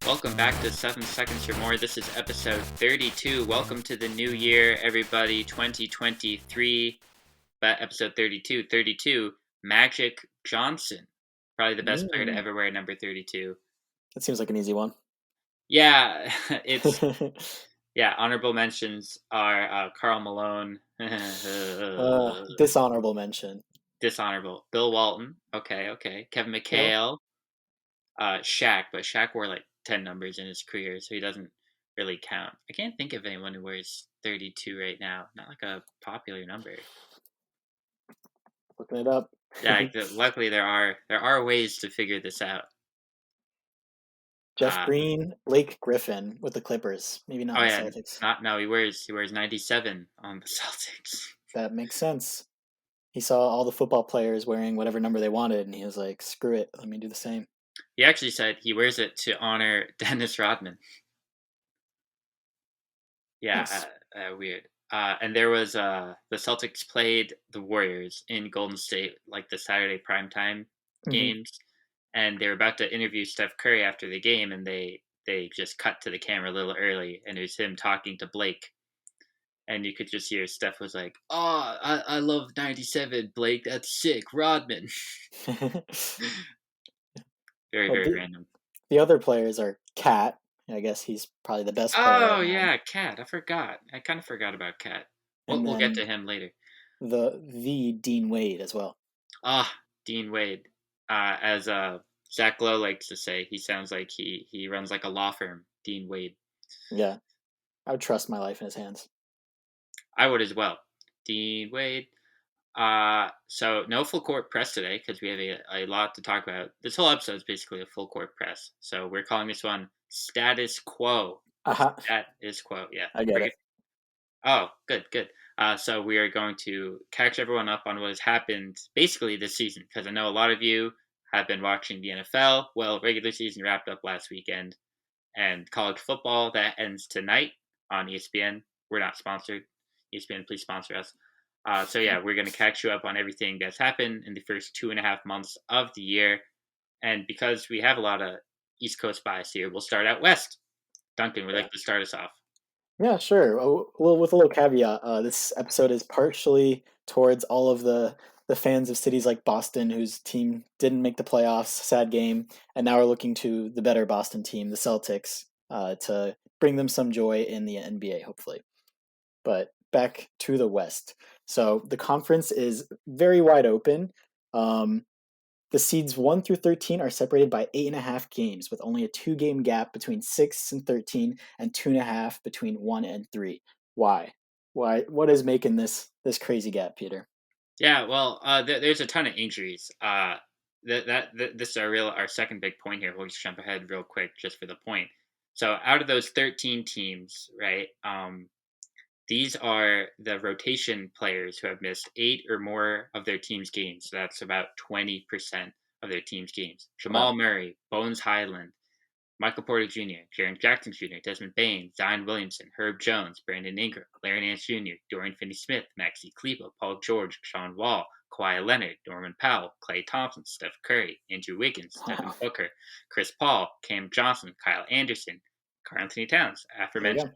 Welcome back to 7 Seconds or More. This is episode 32. Welcome to the new year, everybody. 2023, episode 32. 32, Magic Johnson. Probably the best player to ever wear number 32. That seems like an easy one. Yeah, honorable mentions are Karl Malone. Dishonorable mention. Dishonorable. Bill Walton. Okay. Kevin Yep. McHale. Shaq, but Shaq wore like 10 numbers in his career, so he doesn't really count. I can't think of anyone who wears 32 right now. Not like a popular number. Looking it up. Yeah, luckily there are ways to figure this out. Jeff Green, Blake Griffin with the Clippers. Maybe not Oh the yeah, Celtics. he wears 97 on the Celtics. That makes sense. He saw all the football players wearing whatever number they wanted, and he was like, "Screw it, let me do the same." He actually said he wears it to honor Dennis Rodman. Yeah, Nice. weird. And there was the Celtics played the Warriors in Golden State, like the Saturday primetime games, and they were about to interview Steph Curry after the game, and they just cut to the camera a little early, and it was him talking to Blake, and you could just hear Steph was like, "Oh, I love 97, Blake. That's sick, Rodman." Very Well, very random. the other players are Cat. I guess he's probably the best player Oh right now. yeah, Cat. I forgot. I kind of forgot about Cat. And We'll get then to him later. the Dean Wade as well. Dean Wade. As Zach Lowe likes to say, he sounds like he runs like a law firm. Dean Wade. Yeah, I would trust my life in his hands. I would as well. Dean Wade. So no full court press today because we have a lot to talk about. This whole episode is basically a full court press. So we're calling this one Status Quo. Status Quo. Yeah. I get it. Oh, good. So we are going to catch everyone up on what has happened basically this season, because I know a lot of you have been watching the NFL. Well, regular season wrapped up last weekend, and college football that ends tonight on ESPN. We're not sponsored. ESPN, please sponsor us. So yeah, we're going to catch you up on everything that's happened in the first 2.5 months of the year. And because we have a lot of East Coast bias here, we'll start out West. Duncan, would like to start us off. Yeah, sure. Well, with a little caveat, this episode is partially towards all of the fans of cities like Boston whose team didn't make the playoffs, sad game, and now are looking to the better Boston team, the Celtics, to bring them some joy in the NBA, hopefully. But back to the West. So the conference is very wide open. Um, the seeds 1 through 13 are separated by 8.5 games, with only a 2-game gap between 6 and 13, and 2.5 between 1 and 3. Why? What is making this crazy gap, Peter? Yeah, well, there's a ton of injuries. This is our second big point here. We'll just jump ahead real quick just for the point. So out of those 13 teams, right? These are the rotation players who have missed 8 or more of their team's games. So that's about 20% of their team's games. Jamal Wow. Murray, Bones Highland, Michael Porter Jr., Jaren Jackson Jr., Desmond Bain, Zion Williamson, Herb Jones, Brandon Ingram, Larry Nance Jr., Dorian Finney-Smith, Maxi Kleber, Paul George, Sean Wall, Kawhi Leonard, Norman Powell, Klay Thompson, Steph Curry, Andrew Wiggins, Devin Wow. Booker, Chris Paul, Cam Johnson, Kyle Anderson, Karl Anthony Towns, There you aforementioned,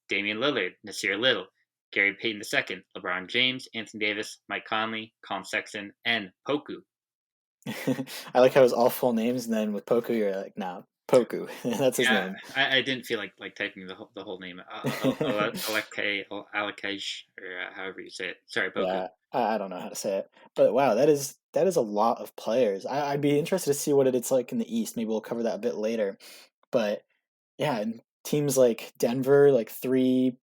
Damian Lillard, Nasir Little, Gary Payton II, LeBron James, Anthony Davis, Mike Conley, Colin Sexton, and Poku. go. I like how it was all full names, and then with Poku, you're like, nah, Poku. That's his Yeah, name. I didn't feel like typing the whole name. Alekej, or however you say it. Sorry, Poku. Yeah, I don't know how to say it, but wow, that is a lot of players. I'd be interested to see what it's like in the East. Maybe we'll cover that a bit later. But yeah, and teams like Denver, like 3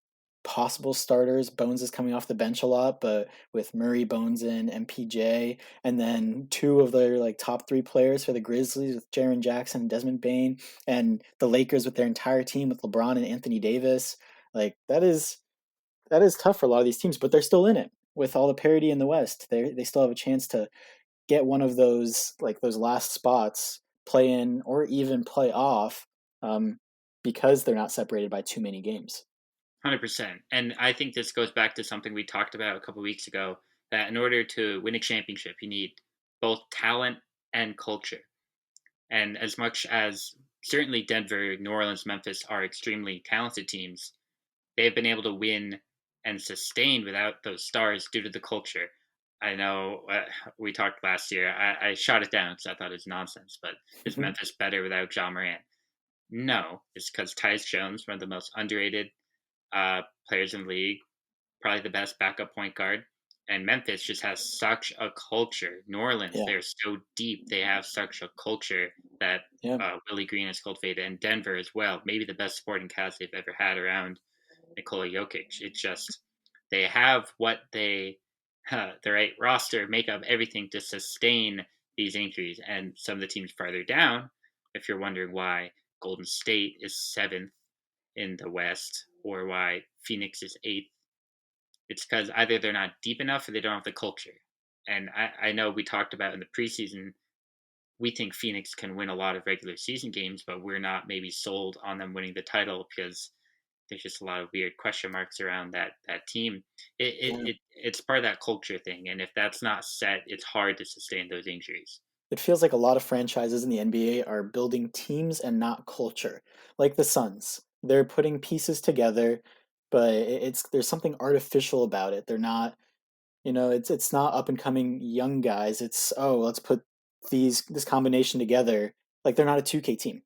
possible starters. Bones is coming off the bench a lot, but with Murray, Bones, and MPJ, and then 2 of their like top 3 players for the Grizzlies with Jaren Jackson and Desmond Bain, and the Lakers with their entire team with LeBron and Anthony Davis. Like that is tough for a lot of these teams, but they're still in it with all the parity in the West. They still have a chance to get one of those last spots, play in or even play off, um, because they're not separated by too many games. 100%. And I think this goes back to something we talked about a couple weeks ago, that in order to win a championship, you need both talent and culture. And as much as certainly Denver, New Orleans, Memphis are extremely talented teams. They've been able to win and sustain without those stars due to the culture. I know we talked last year. I shot it down because I thought it was nonsense. But is Memphis better without John Morant? No, it's because Tyus Jones, one of the most underrated players in the league, probably the best backup point guard. And Memphis just has such a culture. New Orleans, Yeah, they're so deep. They have such a culture that yeah, Willie Green has cultivated. And Denver as well, maybe the best supporting cast they've ever had around Nikola Jokic. It's just they have what the right roster, makeup, everything to sustain these injuries. And some of the teams farther down, if you're wondering why Golden State is seventh in the West or why Phoenix is eighth, it's because either they're not deep enough or they don't have the culture. And I know we talked about in the preseason, we think Phoenix can win a lot of regular season games, but we're not maybe sold on them winning the title because there's just a lot of weird question marks around that team. yeah. It's part of that culture thing, and if that's not set, it's hard to sustain those injuries. It feels like a lot of franchises in the NBA are building teams and not culture, like the Suns. They're putting pieces together, but it's there's something artificial about it. They're not, it's not up and coming young guys. It's, oh, let's put this combination together. Like they're not a 2K team.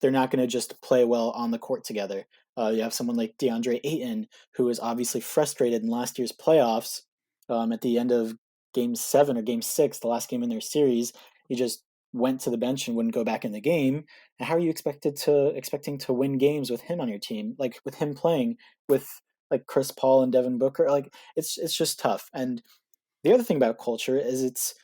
They're not going to just play well on the court together. You have someone like DeAndre Ayton, who is obviously frustrated in last year's playoffs. At the end of Game 7 or Game 6, the last game in their series, he just went to the bench and wouldn't go back in the game. And how are you expecting to win games with him on your team? Like with him playing with like Chris Paul and Devin Booker, like it's just tough. And the other thing about culture is it's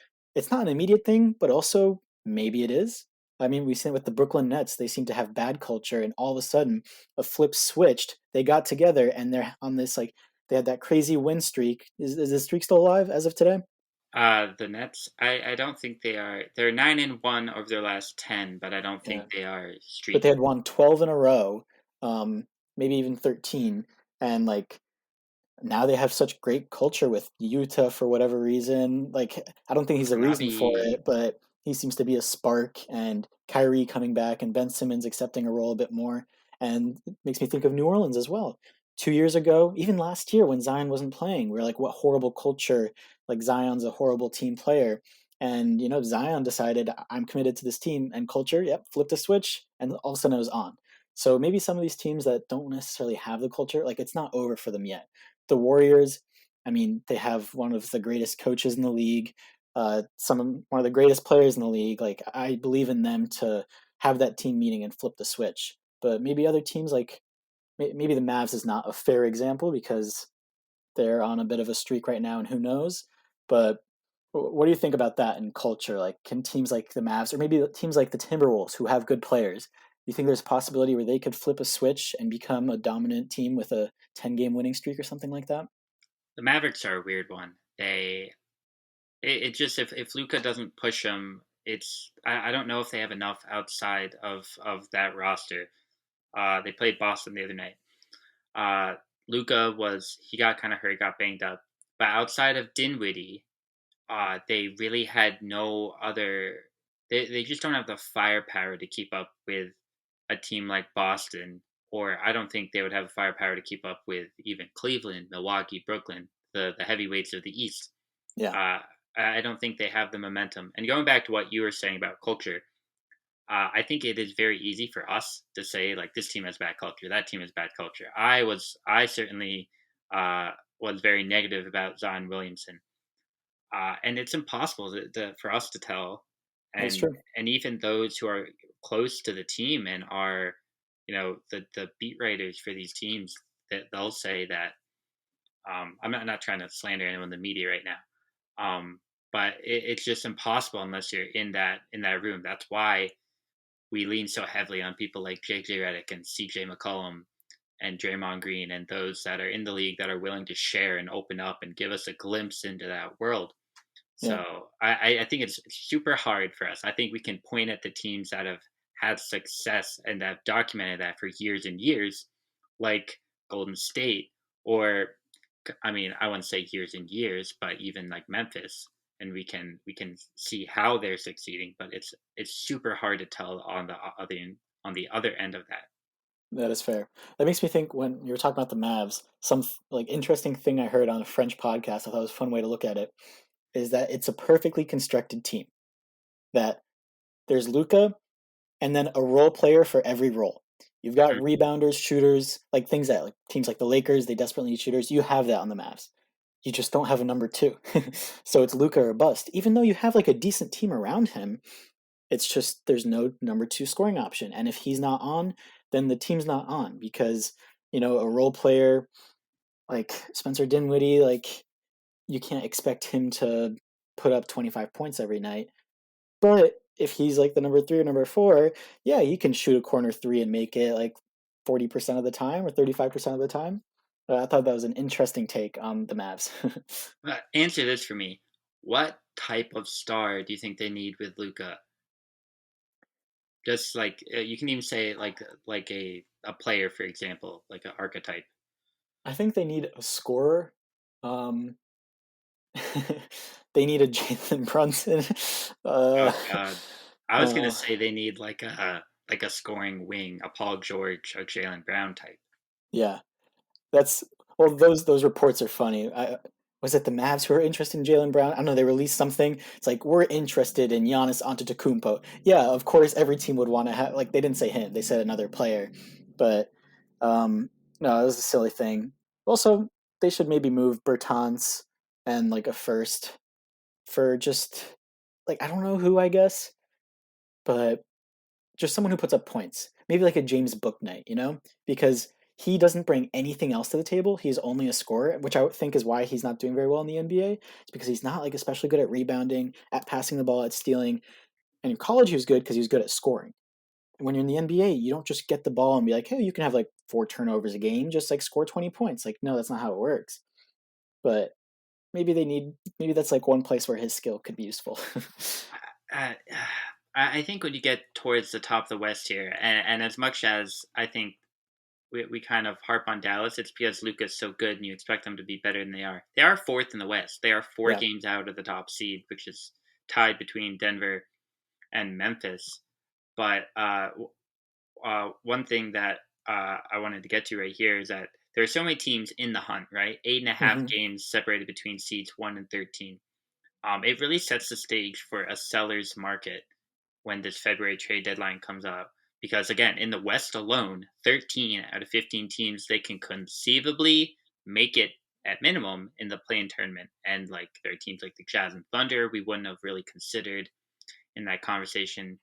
not an immediate thing, but also maybe it is. I mean, we see it with the Brooklyn Nets. They seem to have bad culture, and all of a sudden, a flip switched. They got together, and they're on this like they had that crazy win streak. Is the streak still alive as of today? The Nets, I don't think they are. They're 9-1 over their last 10, but I don't Yeah, think they are but they streaking. had won 12 in a row, maybe even 13, and like now they have such great culture with Utah for whatever reason. Like, I don't think he's the reason for Robbie, it, but he seems to be a spark. And Kyrie coming back and Ben Simmons accepting a role a bit more, and it makes me think of New Orleans as well. 2 years ago, even last year when Zion wasn't playing, we are like, what horrible culture! Like Zion's a horrible team player. And Zion decided I'm committed to this team and culture. Yep, flipped a switch, and all of a sudden it was on. So maybe some of these teams that don't necessarily have the culture, like it's not over for them yet. The Warriors, I mean, they have one of the greatest coaches in the league, one of the greatest players in the league. Like I believe in them to have that team meeting and flip the switch. But maybe other teams like maybe the Mavs is not a fair example because they're on a bit of a streak right now, and who knows. But what do you think about that in culture? Like, can teams like the Mavs, or maybe teams like the Timberwolves, who have good players, do you think there's a possibility where they could flip a switch and become a dominant team with a 10-game winning streak or something like that? the Mavericks are a weird one. It just if Luka doesn't push them, I don't know if they have enough outside of that roster. They played Boston the other night. Uh, Luka he got kind of hurt, got banged up, but outside of Dinwiddie, they really had no other. They just don't have the firepower to keep up with a team like Boston, or I don't think they would have the firepower to keep up with even Cleveland, Milwaukee, Brooklyn, the heavyweights of the East. Yeah, Uh, I don't think they have the momentum. And going back to what you were saying about culture, I think it is very easy for us to say like this team has bad culture, that team has bad culture. I certainly was very negative about Zion Williamson, and it's impossible for us to tell. that's And true. even those who are close to the team and are, the beat writers for these teams, that they'll say that I'm not trying to slander anyone in the media right now, but it's just impossible unless you're in that room. That's why we lean so heavily on people like JJ Redick and CJ McCollum and Draymond Green and those that are in the league that are willing to share and open up and give us a glimpse into that world. Yeah, So I think it's super hard for us. I think we can point at the teams that have had success and that have documented that for years and years, like Golden State, or I mean, I wouldn't say years and years, but even like Memphis, and we can see how they're succeeding. But it's super hard to tell on on the other end of that. That is fair. That makes me think when you were talking about the Mavs, some like interesting thing I heard on a French podcast, I thought was a fun way to look at it, is that it's a perfectly constructed team. That there's Luka and then a role player for every role. You've got Mhm. rebounders, shooters, like things that like teams like the Lakers, they desperately need shooters. You have that on the Mavs. You just don't have a number two. So it's Luka or bust. Even though you have like a decent team around him, it's just there's no number two scoring option. And if he's not on, then the team's not on because, a role player like Spencer Dinwiddie, like you can't expect him to put up 25 points every night. But if he's like the number three or number four, yeah, he can shoot a corner three and make it like 40% of the time or 35% of the time. I thought that was an interesting take on the Mavs. Answer this for me. What type of star do you think they need with Luca? Just like you can even say like a player, for example, like an archetype. I think they need a scorer. Um, they need a Jalen Brunson. Oh Uh, God, I was gonna uh, say they need like a scoring wing, a Paul George or Jalen Brown type. yeah, that's well. Those reports are funny. Was it the Mavs who were interested in Jalen Brown? I don't know. They released something. It's like we're interested in Giannis Antetokounmpo. Yeah, of course, every team would want to have. Like they didn't say him. They said another player, but um, no, it was a silly thing. Also, they should maybe move Bertans and like a first for just like I don't know who I guess, but just someone who puts up points. Maybe like a James Booknight, because he doesn't bring anything else to the table. He's only a scorer, which I think is why he's not doing very well in the NBA. It's because he's not like especially good at rebounding, at passing the ball, at stealing. And in college, he was good because he was good at scoring. And when you're in the NBA, you don't just get the ball and be like, hey, you can have like 4 turnovers a game, just like score 20 points. Like, no, that's not how it works. But maybe that's like one place where his skill could be useful. Uh, I think when you get towards the top of the West here, and as much as I think we kind of harp on Dallas, it's because Luka's so good and you expect them to be better than they are. They are fourth in the West. They are four Yeah. games out of the top seed, which is tied between Denver and Memphis. But one thing that I wanted to get to right here is that there are so many teams in the hunt, right? 8.5 Hmm. games separated between seeds 1 and 13. It really sets the stage for a seller's market when this February trade deadline comes up. Because again, in the West alone, 13 out of 15 teams they can conceivably make it at minimum in the play-in tournament. And like there are teams like the Jazz and Thunder we wouldn't have really considered in that conversation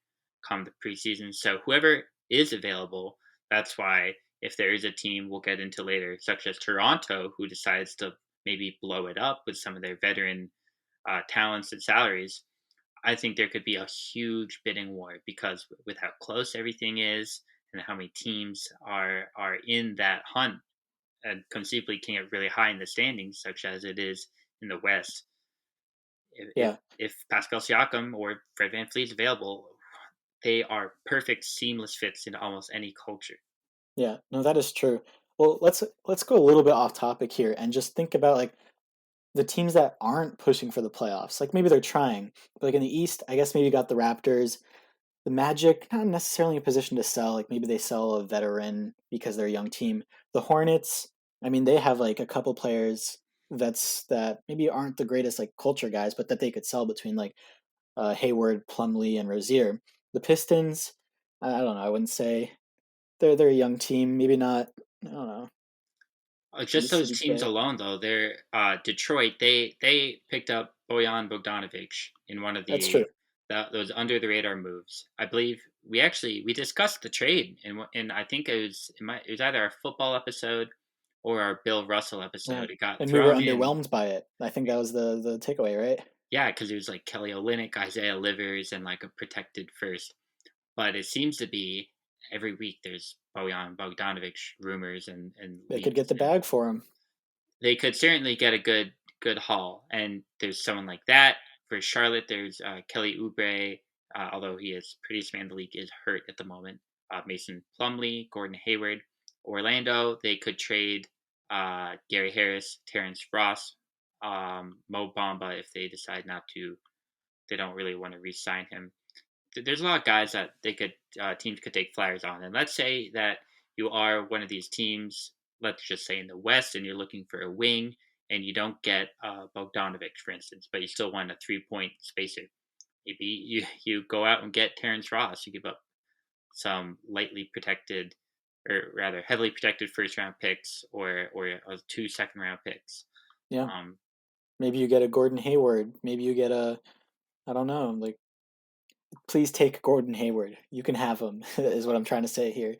come the preseason. So whoever is available, that's why if there is a team we'll get into later, such as Toronto, who decides to maybe blow it up with some of their veteran talents and salaries, I think there could be a huge bidding war because with how close everything is and how many teams are in that hunt and conceivably can get really high in the standings, such as it is in the West. If if, Yeah. if Pascal Siakam or Fred VanVleet is available, they are perfect seamless fits into almost any culture. Yeah, no, that is true. Well, let's go a little bit off topic here and just think about like the teams that aren't pushing for the playoffs. Like maybe they're trying, but like in the East, I guess maybe you got the Raptors, the Magic, not necessarily in a position to sell. Like maybe they sell a veteran because they're a young team. The Hornets, I mean, they have like a couple players that maybe aren't the greatest like culture guys, but that they could sell between like Hayward, Plumlee, and Rozier. The Pistons, I don't know. I wouldn't say they're a young team. Maybe not. I don't know. Just This those huge teams bet. alone, though, they're Detroit. They picked up Bojan Bogdanovic in one of That's true. those under the radar moves. I believe we discussed the trade and I think it was either our football episode or our Bill Russell Yeah, episode. It got and we were thrown in, underwhelmed by it. I think that was the takeaway, right? yeah, because it was like Kelly Olynyk, Isaiah Livers, and like a protected first. But it seems to be every week there's Bojan Bogdanovic rumors and They could get leaks, the and bag for him. they could certainly get a good haul. And there's someone like that for Charlotte. There's Kelly Oubre, although he is pretty man the league is hurt at the moment. Mason Plumlee, Gordon Hayward, Orlando. They could trade Gary Harris, Terrence Ross, Mo Bamba if they decide not to. They don't really want to re-sign him. there's a lot of guys that they could teams could take flyers on. And let's say that you are one of these teams, let's just say in the West, and you're looking for a wing, and you don't get Bogdanovich, for instance, but you still want a 3 point spacer. Maybe you go out and get Terrence Ross. You give up some lightly protected, or rather heavily protected first round picks, or 2 second round picks. Yeah. Um, Maybe you get a Gordon Hayward. Maybe you get a, I don't know, like, please take Gordon Hayward. You can have him, is what I'm trying to say here.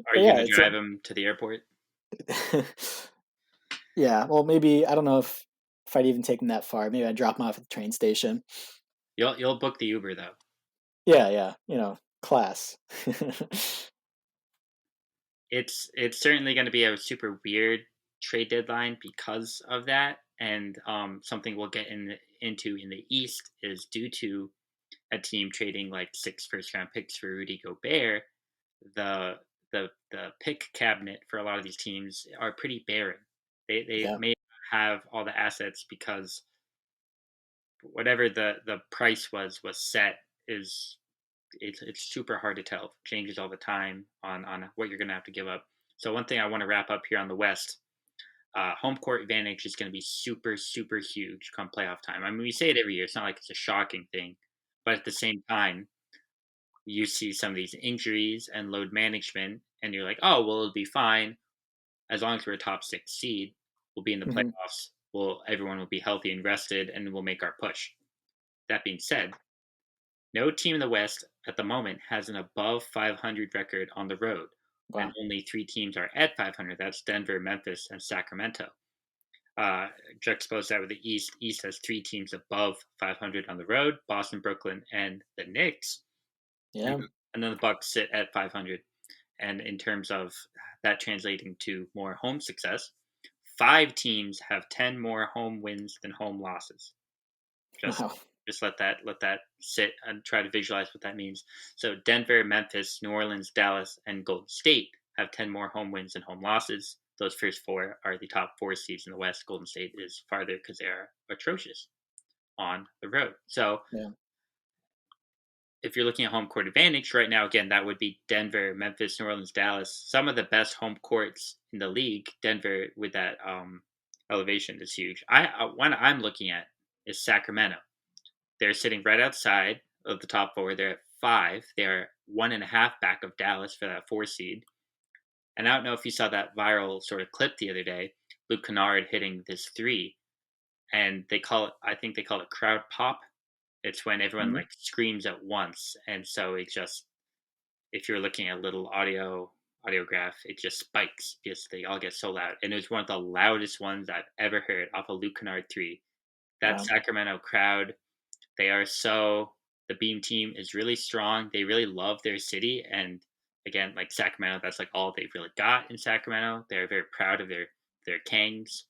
are But you yeah, going to it's drive him to the airport? yeah. Well, maybe I don't know if I'd even take him that far. Maybe I'd drop him off at the train station. You'll book the Uber though. Yeah, yeah. Class. It's certainly going to be a super weird trade deadline because of that, and something we'll get into in the East is due to a team trading like 6 first round picks for Rudy Gobert. The the pick cabinet for a lot of these teams are pretty barren. They Yeah, may not have all the assets because whatever the price was set is it's super hard to tell. It changes all the time on what you're going to have to give up. So one thing I want to wrap up here on the West, home court advantage is going to be super huge come playoff time. I mean, we say it every year. It's not like it's a shocking thing, but at the same time, you see some of these injuries and load management, and you're like, oh well, it'll be fine as long as we're a top 6 seed. We'll be in the hmm playoffs. Well, everyone will be healthy and rested, and we'll make our push. That being said, no team in the West at the moment has an above 500 record on the road, and wow. only 3 teams are at 500. That's Denver, Memphis, and Sacramento. Juxtapose that with the East. East has 3 teams above 500 on the road: Boston, Brooklyn, and the Knicks. And, Yeah. and then the Bucks sit at 500. And in terms of that translating to more home success, 5 teams have 10 more home wins than home losses. Just Wow. just let that sit and try to visualize what that means. So Denver, Memphis, New Orleans, Dallas, and Golden State have 10 more home wins than home losses. Those first 4 are the top 4 seeds in the West. Golden State is farther because they are atrocious on the road. So Yeah. if you're looking at home court advantage right now, again, that would be Denver, Memphis, New Orleans, Dallas. Some of the best home courts in the league. Denver with that elevation is huge. One I'm looking at is Sacramento. They're sitting right outside of the top 4. They're at 5. They're 1.5 back of Dallas for that 4 seed. And I don't know if you saw that viral sort of clip the other day, Luke Kennard hitting this three, and I think they call it crowd pop. It's when everyone Mhm. like screams at once, and so it just, if you're looking at a little audiograph, it just spikes because they all get so loud, and it was one of the loudest ones I've ever heard off a Luke Kennard three. That Wow. Sacramento crowd, they are so, the Beam team is really strong. They really love their city. And again, like Sacramento, that's like all they've really got in Sacramento. They're very proud of their Kangs.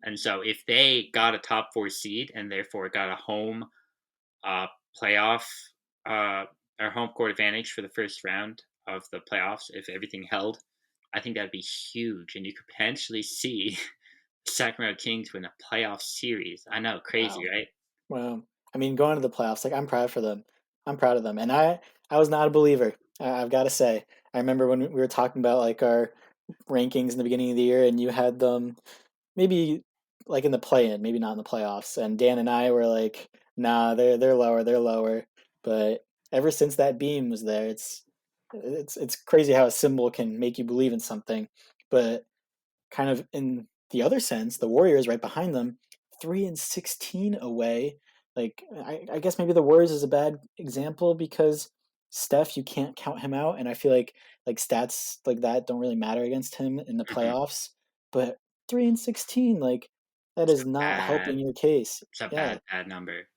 And so if they got a top 4 seed and therefore got a home uh, playoff uh, or home court advantage for the first round of the playoffs, if everything held, I think that'd be huge. And you could potentially see Sacramento Kings win a playoff series. I know, crazy, Wow. right? Wow. I mean, going to the playoffs, like I'm proud for them. I'm proud of them. And I was not a believer. I've got to say. I remember when we were talking about like our rankings in the beginning of the year, and you had them maybe like in the play-in, maybe not in the playoffs. And Dan and I were like, nah, they're lower, they're lower. But ever since that beam was there, it's crazy how a symbol can make you believe in something. But kind of in the other sense, the Warriors right behind them, 3-16 away. Like I guess maybe the Warriors is a bad example because Steph, you can't count him out, and I feel like stats like that don't really matter against him in the Mm-hmm. playoffs. But 3-16, like that It's is a not bad, helping your case. it's a Yeah, bad number.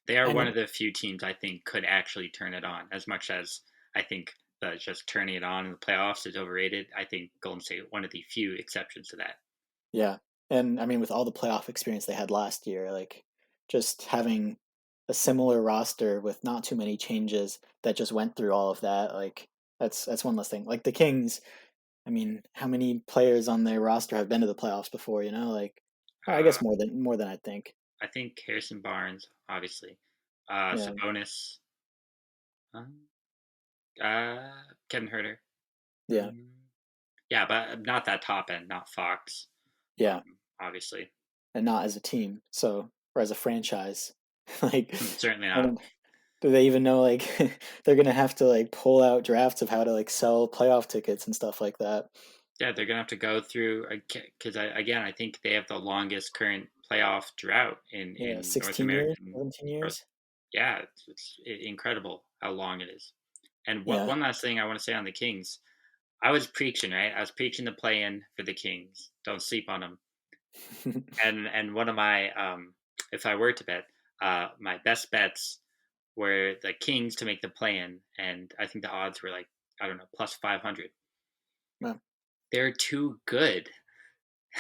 They are and one of the few teams I think could actually turn it on. As much as I think that just turning it on in the playoffs is overrated, I think Golden State one of the few exceptions to that. yeah, and I mean with all the playoff experience they had last year, like just having a similar roster with not too many changes that just went through all of that, like that's one less thing. Like the Kings, I mean, how many players on their roster have been to the playoffs before, you know? Like I Uh, guess more than I think. I think Harrison Barnes, obviously, Yeah. Sabonis. Um, Kevin Herter. Yeah, Mm, yeah, but not that top end, not Fox. yeah, Obviously. and not as a team. So or as a franchise, like Certainly I not. don't. Do they even know like they're gonna have to like pull out drafts of how to like sell playoff tickets and stuff like that? Yeah, they're gonna have to go through because again, I think they have the longest current playoff drought Yeah, in North 16 years, American. 17 Or, years. yeah, it's incredible how long it is. And Yeah. one last thing I want to say on the Kings, I was preaching, right? I was preaching the play in for the Kings. Don't sleep on them. And one of my if I were to bet, my best bets were the Kings to make the play in, and I think the odds were like I don't know plus 500. Yeah. They're too good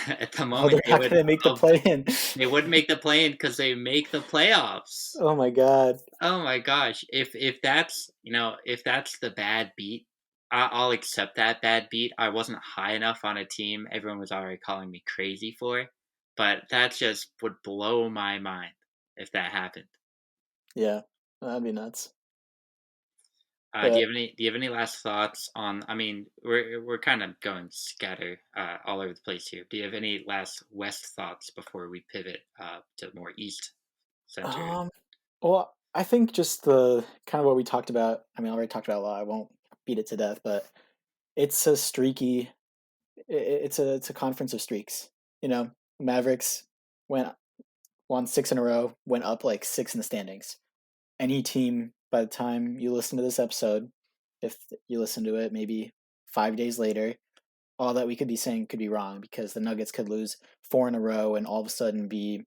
at the Oh, moment. they're not gonna make the Oh, play in. they wouldn't make the play in because they make the playoffs. Oh my God. Oh my gosh! If that's if that's the bad beat, I'll accept that bad beat. I wasn't high enough on a team. Everyone was already calling me crazy for, but that just would blow my mind if that happened. Yeah, that'd be nuts. Do you But have any Do you have any last thoughts on? I mean, we're kind of going scatter all over the place here. Do you have any last West thoughts before we pivot to more East centered? um, well, I think just the kind of what we talked about. I mean, I already talked about a lot. I won't beat it to death, but it's a streaky. It's a conference of streaks. You know, Mavericks went won six in a row, went up like six in the standings. Any team by the time you listen to this episode, if you listen to it maybe 5 days later, all that we could be saying could be wrong because the Nuggets could lose four in a row and all of a sudden be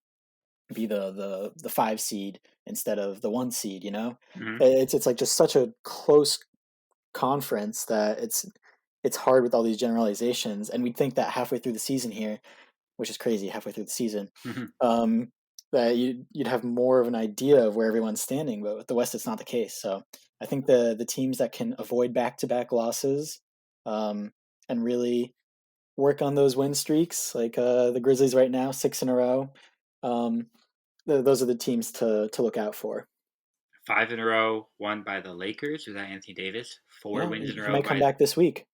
the five seed instead of the one seed. You know, Hmm. it's like just such a close conference that it's hard with all these generalizations. And we'd think that halfway through the season here, which is crazy, halfway through the season, Hmm. um, that you'd have more of an idea of where everyone's standing. But with the West, it's not the case. So I think the teams that can avoid back to back losses um, and really work on those win streaks, like the Grizzlies right now, six in a row. Um, those are the teams to look out for. 5 in a row won by the Lakers without Anthony Davis. Four Yeah, wins in a he row might come by back this week.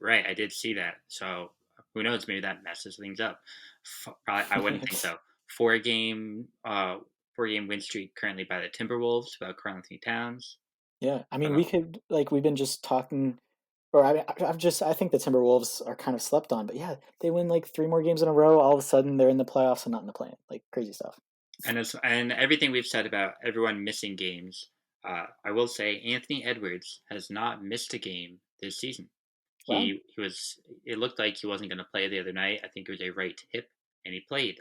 right. I did see that. So who knows? Maybe that messes things up. Probably, I wouldn't think so. Four game, uh, 4 game win streak currently by the Timberwolves without Karl Anthony Towns. Yeah, I mean, Uh, we could like we've been just talking, or I think the Timberwolves are kind of slept on, but yeah, they win like three more games in a row. All of a sudden, they're in the playoffs and not in the play, like crazy stuff. and everything we've said about everyone missing games, I will say Anthony Edwards has not missed a game this season. Wow, He was. It looked like he wasn't going to play the other night. I think it was a right hip, and he played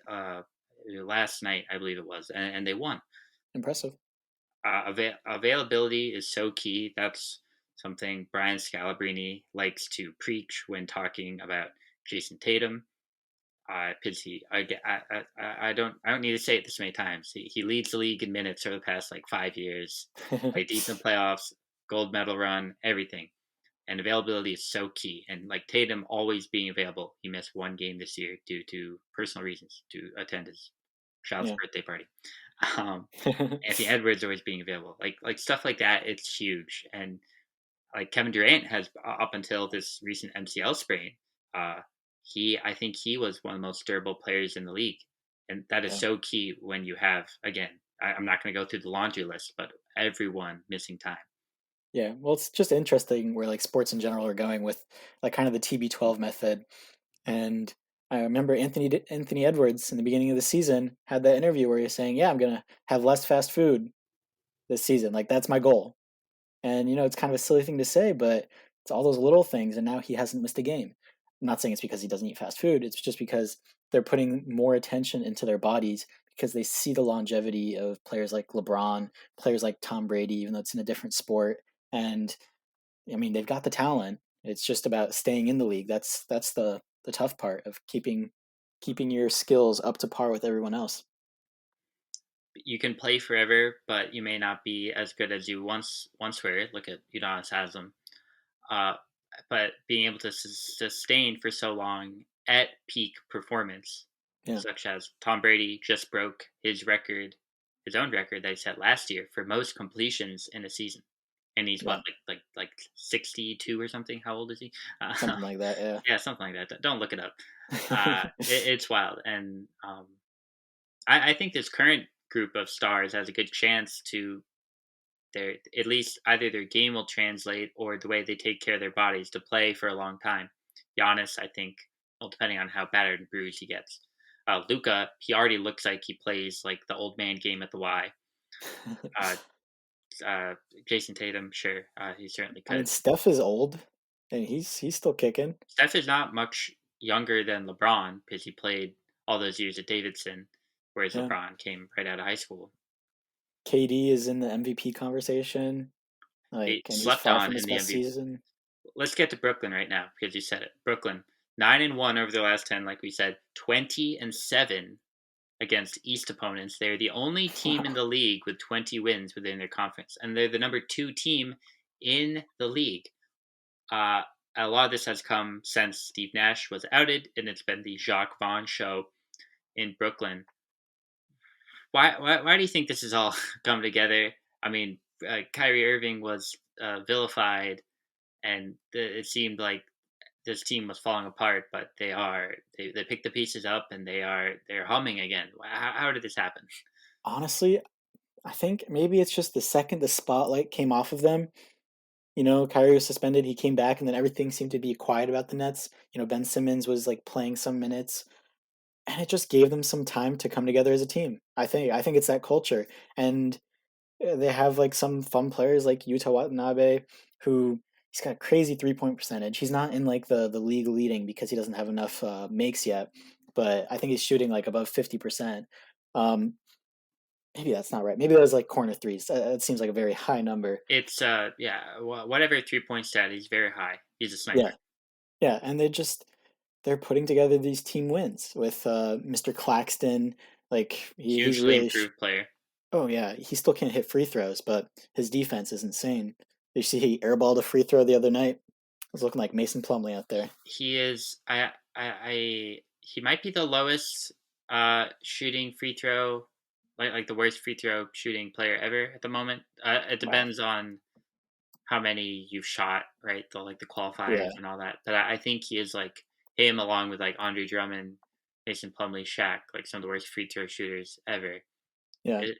last night, I believe it was, and they won. impressive. Availability is so key. That's something Brian Scalabrine likes to preach when talking about Jason Tatum. Because I don't need to say it this many times. He leads the league in minutes over the past like 5 years. Played deep in the playoffs, gold medal run, everything. And availability is so key. And like Tatum always being available, he missed one game this year due to personal reasons to attend his child's Yeah, birthday party. Um, Anthony Edwards always being available, like stuff like that. It's huge. And like Kevin Durant has up until this recent MCL sprain, uh, I think he was one of the most durable players in the league, and that is yeah, so key when you have again. I'm not going to go through the laundry list, but everyone missing time. yeah. Well, it's just interesting where like sports in general are going with like kind of the TB12 method. And I remember Anthony Edwards in the beginning of the season had that interview where he was saying, "Yeah, I'm gonna have less fast food this season. Like that's my goal." And it's kind of a silly thing to say, but it's all those little things. And now he hasn't missed a game. I'm not saying it's because he doesn't eat fast food. It's just because they're putting more attention into their bodies because they see the longevity of players like LeBron, players like Tom Brady, even though it's in a different sport. And I mean, they've got the talent. It's just about staying in the league. That's the tough part of keeping your skills up to par with everyone else. You can play forever, but you may not be as good as you once were. Look at Udonis Haslam. Uh, but being able to sustain for so long at peak performance, Yeah, such as Tom Brady just broke his own record that he set last year for most completions in a season. and he's what Yeah, like 62 or something. How old is he? something like that. Yeah. Yeah, something like that. Don't look it up. It's wild, and I think this current group of stars has a good chance to their at least either their game will translate or the way they take care of their bodies to play for a long time. Giannis, I think, well, depending on how battered and bruised he gets. Luka, he already looks like he plays like the old man game at the Y. Uh, uh, Jason Tatum, sure, he certainly I mean, could. Steph is old, and he's still kicking. Steph is not much younger than LeBron because he played all those years at Davidson, whereas Yeah. LeBron came right out of high school. KD is in the MVP conversation, He like, and he's slept far on from in his the best MVP. season. Let's get to Brooklyn right now because you said it. Brooklyn 9-1 over the last 10, like we said, 20-7 against East opponents. They're the only team in Wow. the league with 20 wins within their conference, and they're the number 2 team in the league. Uh, a lot of this has come since Steve Nash was outed, and it's been the Jacques Vaughn show in Brooklyn. Why do you think this has all come together? I mean, Kyrie Irving was vilified, and it seemed like this team was falling apart, but they picked the pieces up and they're humming again. How did this happen? Honestly, I think maybe it's just the second the spotlight came off of them. Kyrie was suspended. He came back, and then everything seemed to be quiet about the Nets. Ben Simmons was like playing some minutes, and it just gave them some time to come together as a team. I think it's that culture, and they have like some fun players like Yuta Watanabe, who he's got a crazy 3-point percentage. He's not in like the league leading because he doesn't have enough makes yet, but I think he's shooting like above 50%. Um, maybe that's not right. Maybe that was like corner threes. It seems like a very high number. It's yeah, whatever 3 point stat. He's very high. He's a Yeah, sniper. yeah, and they're putting together these team wins with Mr. Claxton. Like he's Hugely really improved player. oh yeah, he still can't hit free throws, but his defense is insane. Did you see he airballed a free throw the other night? It was looking like Mason Plumlee out there. He is he might be the lowest shooting free throw like the worst free throw shooting player ever at the moment. It Wow. depends on how many you've shot, right? The qualifiers Yeah. and all that. But I think he is like him along with like Andre Drummond, Mason Plumlee, Shaq, like some of the worst free throw shooters ever. Yeah. It,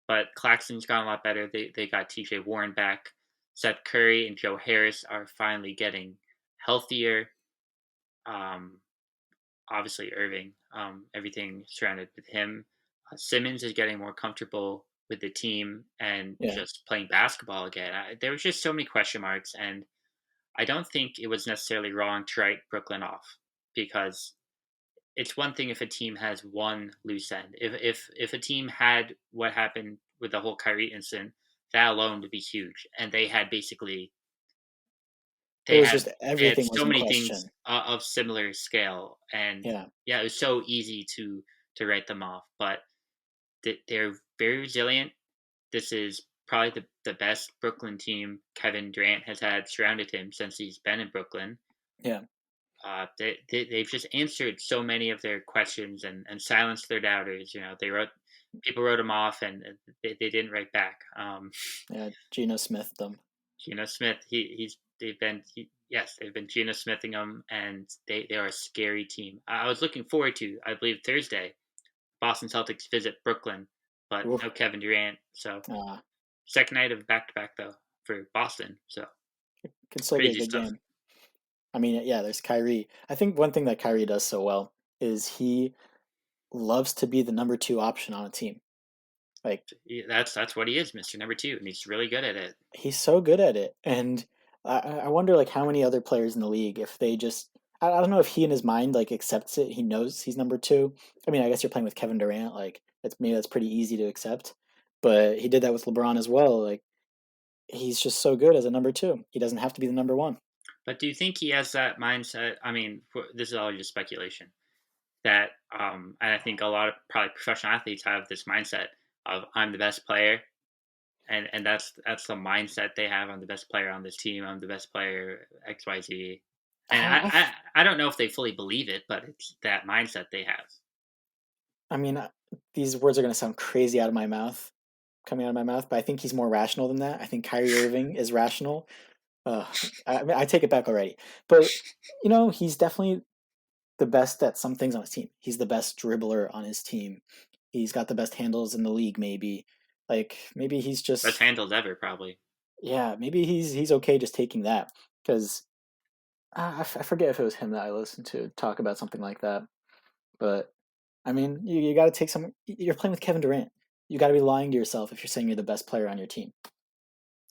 but Claxton's gotten a lot better. They got T.J. Warren back. Seth Curry and Joe Harris are finally getting healthier. Um, Obviously Irving, everything surrounded with him. Simmons is getting more comfortable with the team and Yeah. just playing basketball again. There was just so many question marks, and I don't think it was necessarily wrong to write Brooklyn off because it's one thing if a team has one loose end. If a team had what happened with the whole Kyrie incident, that alone would be huge. And they had basically It they was had just they had everything was so in many things question. of similar scale, and Yeah. yeah, it was so easy to write them off. But they're very resilient. This is probably the best Brooklyn team Kevin Durant has had surrounded him since he's been in Brooklyn. Yeah. They've just answered so many of their questions and silenced their doubters. People wrote them off and they didn't write back. Yeah. Geno Smith them. Geno Smith, they've been Geno Smithing them, and they are a scary team. I was looking forward to, I believe Thursday, Boston Celtics visit Brooklyn, but Ooh. no Kevin Durant. So Uh, second night of back to back though for Boston. So could still be a crazy good stuff. game. I mean, yeah, there's Kyrie. I think one thing that Kyrie does so well is he loves to be the number two option on a team. Like That's what he is, Mister Number Two, and he's really good at it. he's so good at it, and I wonder like how many other players in the league if they just I don't know if he in his mind like accepts it. He knows he's number two. I mean, I guess you're playing with Kevin Durant, like that's pretty easy to accept. But he did that with LeBron as well. Like he's just so good as a number two. He doesn't have to be the number one. But do you think he has that mindset? I mean, this is all just speculation. That and I think a lot of probably professional athletes have this mindset of I'm the best player, and that's the mindset they have. I'm the best player on this team. I'm the best player XYZ. And I, I don't know if they fully believe it, but it's that mindset they have. I mean, these words are gonna sound crazy out of my mouth, coming out of my mouth, but I think he's more rational than that. I think Kyrie Irving is rational. Uh, I mean, I take it back already. But he's definitely the best at some things on his team. He's the best dribbler on his team. He's got the best handles in the league, maybe. Like maybe he's Best just handles ever, probably. yeah, maybe he's okay just taking that because I forget if it was him that I listened to talk about something like that. But I mean, you got to take some. You're playing with Kevin Durant. You got to be lying to yourself if you're saying you're the best player on your team.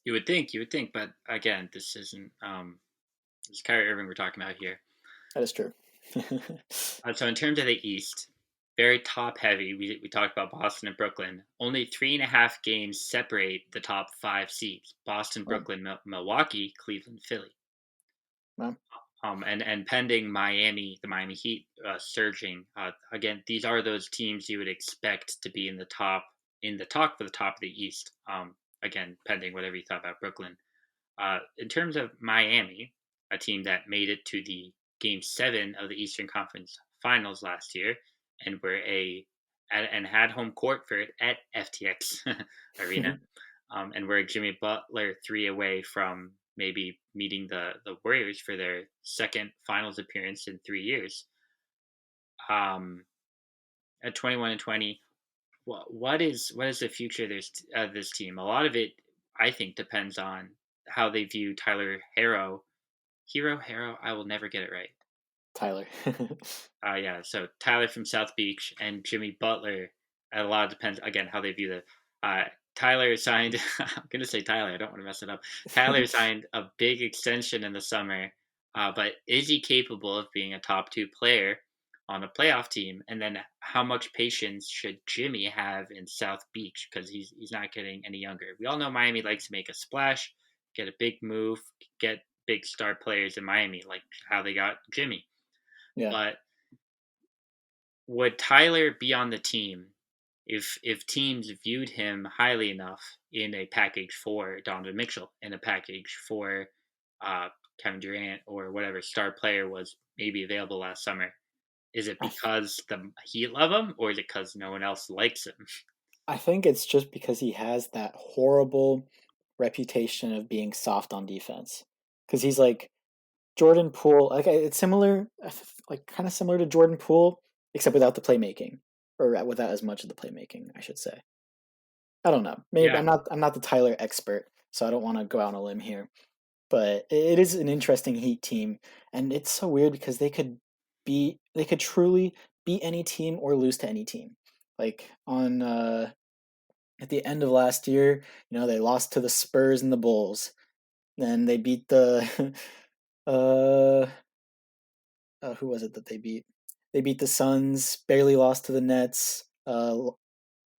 You would think, but again, this isn't. It's Kyrie Irving we're talking about here. That is true. So in terms of the East, very top heavy. We talked about Boston and Brooklyn. Only 3.5 games separate the top five seeds: Boston, Well, Brooklyn, Milwaukee, Cleveland, Philly. well, And pending Miami, the Miami Heat surging. Again, these are those teams you would expect to be in the talk for the top of the East. Again, pending whatever you thought about Brooklyn. In terms of Miami, a team that made it to the Game 7 of the Eastern Conference Finals last year, and and had home court for it at FTX Arena, and were Jimmy Butler 3 away from maybe meeting the Warriors for their second Finals appearance in 3 years. Um, at 21-20, what is the future of this team? A lot of it, I think, depends on how they view Tyler Hero. I will never get it right. Tyler. Yeah, so Tyler from South Beach and Jimmy Butler. A lot depends again how they view the. Tyler signed. I'm gonna say Tyler. I don't want to mess it up. Tyler signed a big extension in the summer, but is he capable of being a top two player on a playoff team? And then how much patience should Jimmy have in South Beach because he's not getting any younger? We all know Miami likes to make a splash, get a big move, get big star players in Miami, like how they got Jimmy. Yeah, But would Tyler be on the team if teams viewed him highly enough in a package for Donovan Mitchell, in a package for uh, Kevin Durant, or whatever star player was maybe available last summer? Is it I because the Heat love him, or is it because no one else likes him? I think it's just because he has that horrible reputation of being soft on defense. Because he's like Jordan Poole. Like it's similar, like kind of similar to Jordan Poole, except without the playmaking, or without as much of the playmaking, I should say. I don't know. Maybe Yeah, I'm not the Tyler expert, so I don't want to go out on a limb here. But it is an interesting Heat team, and it's so weird because they could truly beat any team or lose to any team. Like on at the end of last year, they lost to the Spurs and the Bulls. Then they beat the uh, who was it that they beat? They beat the Suns, barely lost to the Nets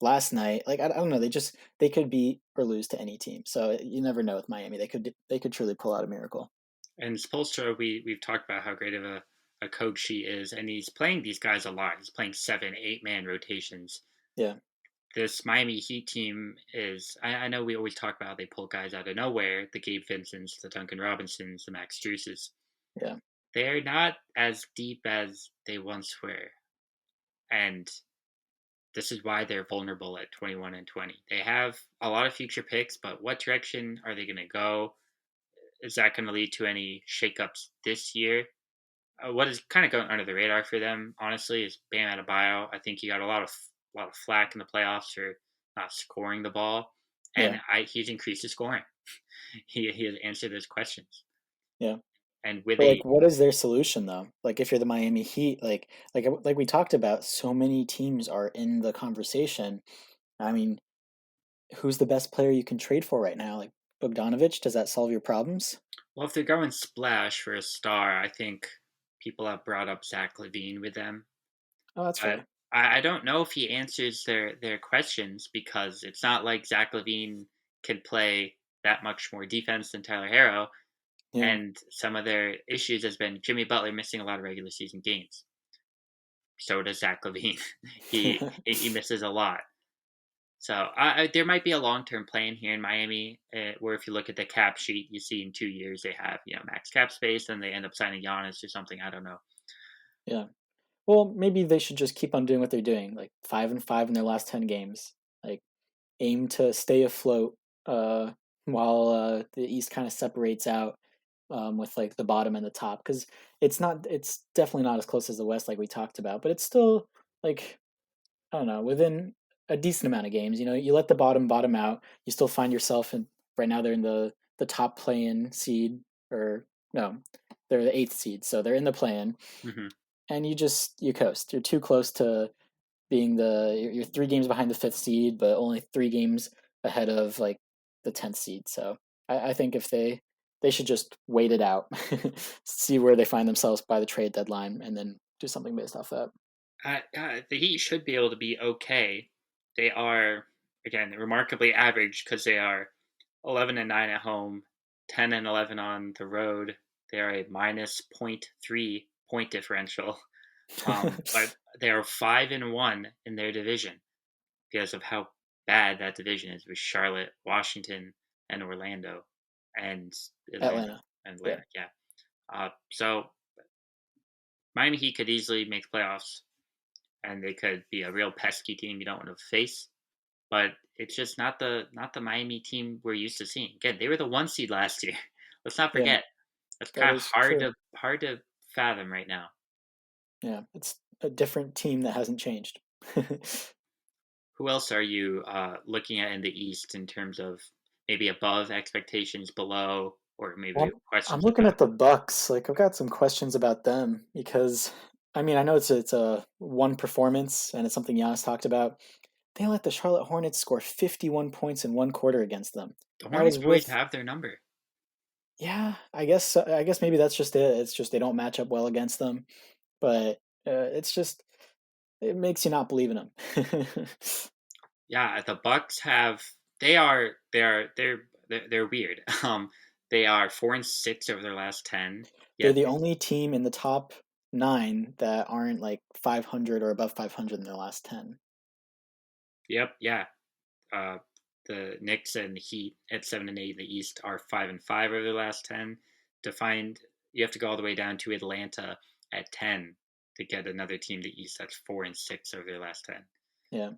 last night. Like I don't know, they could beat or lose to any team. So you never know with Miami. They could truly pull out a miracle. and Spolstra, we've talked about how great of a coach he is, and he's playing these guys a lot. He's playing 7, 8 man rotations. Yeah, This Miami Heat team is. I know we always talk about how they pull guys out of nowhere: the Gabe Vincents, the Duncan Robinsons, the Max Struces. yeah. They're not as deep as they once were, and this is why they're vulnerable at 21-20. They have a lot of future picks, but what direction are they going to go? Is that going to lead to any shakeups this year? What is kind of going under the radar for them, honestly, is Bam Adebayo. I think he got a lot of flack in the playoffs for not scoring the ball, Yeah, and he's increased his scoring. He has answered those questions, yeah. and with But like, a what is their solution though? Like, if you're the Miami Heat, like we talked about, so many teams are in the conversation. I mean, who's the best player you can trade for right now? Like Bogdanovich, does that solve your problems? well, if they're going splash for a star, I think people have brought up Zach Levine with them. Oh, that's But fair. I don't know if he answers their questions because it's not like Zach Levine can play that much more defense than Tyler Harrow. Yeah. And some of their issues has been Jimmy Butler missing a lot of regular season games. So does Zach Levine. He misses a lot. So there might be a long term plan here in Miami, where if you look at the cap sheet, you see in 2 years they have max cap space, and they end up signing Giannis or something. I don't know. Yeah. Well, maybe they should just keep on doing what they're doing, like 5-5 in their last 10 games. Like aim to stay afloat uh, while the East kind of separates out with like the bottom and the top because it's definitely not as close as the West like we talked about, but it's still like I don't know within a decent amount of games. You know, you let the bottom out, you still find yourself in right now they're in the top play-in seed or no, they're the eighth seed, so they're in the play-in, Hmm. and you coast. You're too close to being you're 3 games behind the fifth seed, but only 3 games ahead of like the 10th seed. So I think if they should just wait it out, see where they find themselves by the trade deadline, and then do something based off that. The Heat should be able to be okay. They are, again, remarkably average because they are 11-9 at home, 10-11 on the road. They are a minus zero point 0.3 point differential, but they are 5-1 in their division because of how bad that division is with Charlotte, Washington, and Orlando, and Atlanta. Atlanta, yeah, Atlanta, yeah. So Miami Heat could easily make the playoffs, and they could be a real pesky team you don't want to face. But it's just not the Miami team we're used to seeing. Again, they were the 1 seed last year. Let's not yeah, forget. That's that kind of is hard true. to fathom right now. Yeah, it's a different team that hasn't changed. Who else are you looking at in the East in terms of maybe above expectations, below, or maybe Well, I'm questions looking about? at the Bucks. Like I've got some questions about them because I mean I know it's a one performance and it's something Giannis talked about. They let the Charlotte Hornets score 51 points in 1 quarter against them. The That was Hornets always with have their number. yeah, I guess maybe that's just it. It's just they don't match up well against them, but it's just it makes you not believe in them. Yeah, the Bucks have they're weird. They are 4-6 over their last 10. They're Yet, the only team in the top 9 that aren't like 500 or above 500 in their last 10. yep, yeah. Uh, the Knicks and the Heat at 7-8 in the East are 5-5 over the last 10. To find, you have to go all the way down to Atlanta at 10 to get another team in the East that's 4-6 over their last 10. Yeah.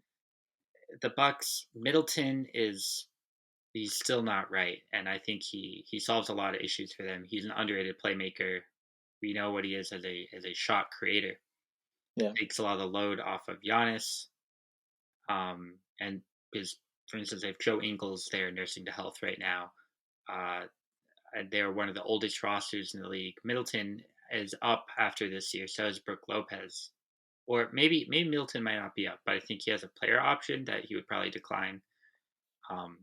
The Bucks, Middleton is he's still not right, and I think he solves a lot of issues for them. He's an underrated playmaker. We know what he is as a shot creator. Yeah. Takes a lot of the load off of Giannis. And because, for instance, they have Joe Ingles there nursing to health right now. Uh, they're one of the oldest rosters in the league. Middleton is up after this year, so is Brooke Lopez. Or maybe Middleton might not be up, but I think he has a player option that he would probably decline. Um,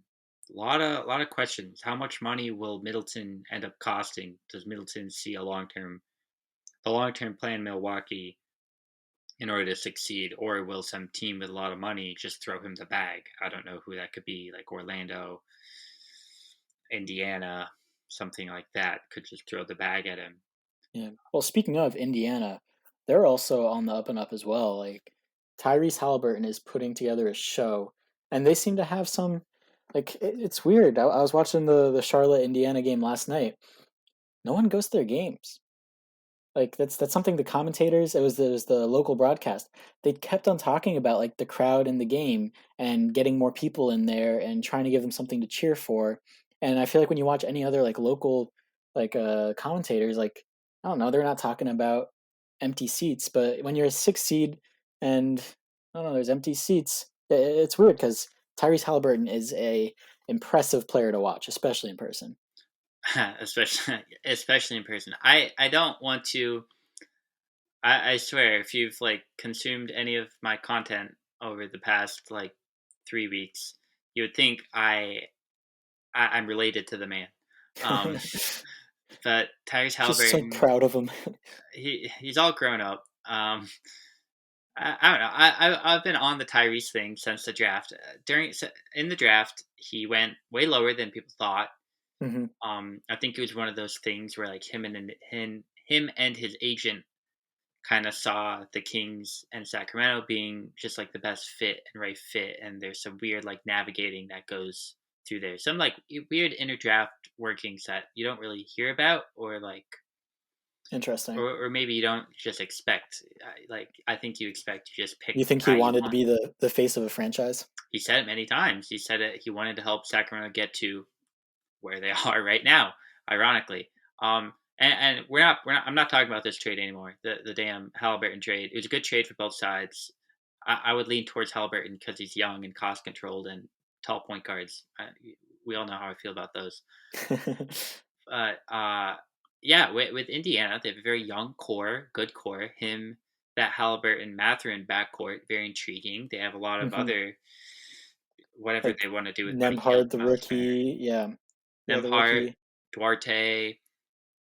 a lot of questions. How much money will Middleton end up costing? Does Middleton see the long term plan in Milwaukee in order to succeed, or will some team with a lot of money just throw him the bag? I don't know who that could be, like Orlando, Indiana, something like that could just throw the bag at him. Yeah. Well, speaking of Indiana, they're also on the up and up as well. Like Tyrese Halliburton is putting together a show, and they seem to have some. Like it's weird. I was watching the Charlotte Indiana game last night. No one goes to their games. Like that's something the commentators, it was the local broadcast. They kept on talking about like the crowd in the game and getting more people in there and trying to give them something to cheer for. And I feel like when you watch any other like local like commentators, like I don't know, they're not talking about empty seats, but when you're a 6 seed and I don't know, there's empty seats, it's weird because Tyrese Halliburton is a impressive player to watch, especially in person. especially in person. I don't want to. I swear, if you've like consumed any of my content over the past like 3 weeks, you would think I'm related to the man. Um, but Tyrese Just so Halliburton, proud of him. he's all grown up. I don't know. I've been on the Tyrese thing since the draft. In the draft, he went way lower than people thought. Hmm. I think it was one of those things where like him and his agent kind of saw the Kings and Sacramento being just like the best fit and right fit, and there's some weird like navigating that goes through there. Some like weird inter draft workings that you don't really hear about, or like Interesting. or maybe you don't just expect. Like I think you expect to just pick You the think he guy you wanted to want. be the face of a franchise? he said it many times. He said it. He wanted to help Sacramento get to where they are right now. Ironically, and we're not. I'm not talking about this trade anymore. The damn Halliburton trade. It was a good trade for both sides. I would lean towards Halliburton because he's young and cost controlled and tall point guards. We all know how I feel about those. But yeah, with Indiana, they have a very young core, good core. That Halliburton Mathurin backcourt, very intriguing. They have a lot of hmm other whatever Like they want to do with Buddy Hield, Nemhard, the Miles Turner, rookie. Yeah, the Nemhart, rookie. Duarte,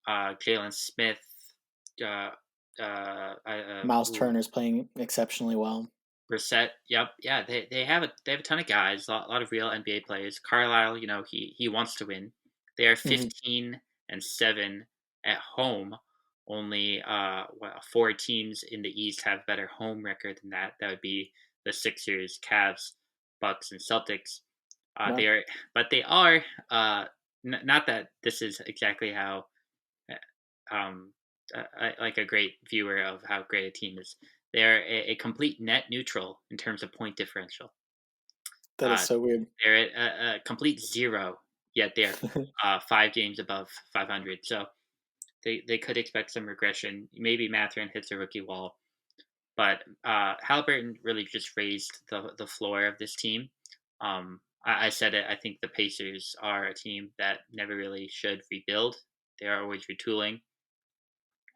Jalen Smith, uh, Miles Turner's playing exceptionally well. Brissett. Yep, yeah, they have a ton of guys, a lot of real NBA players. Carlisle, he wants to win. They are hmm 15-7 at home. Only 4 teams in the East have better home record than that. That would be the Sixers, Cavs, Bucks, and Celtics. Wow. They are, but they are not that this is exactly how um, like a great viewer of how great a team is. They're a complete net neutral in terms of point differential. That is Uh, so weird. they're at a complete zero, yet they're 5 games above 500. So they could expect some regression. Maybe Mathurin hits a rookie wall, but Halliburton really just raised the floor of this team. I said it. I think the Pacers are a team that never really should rebuild. They are always retooling,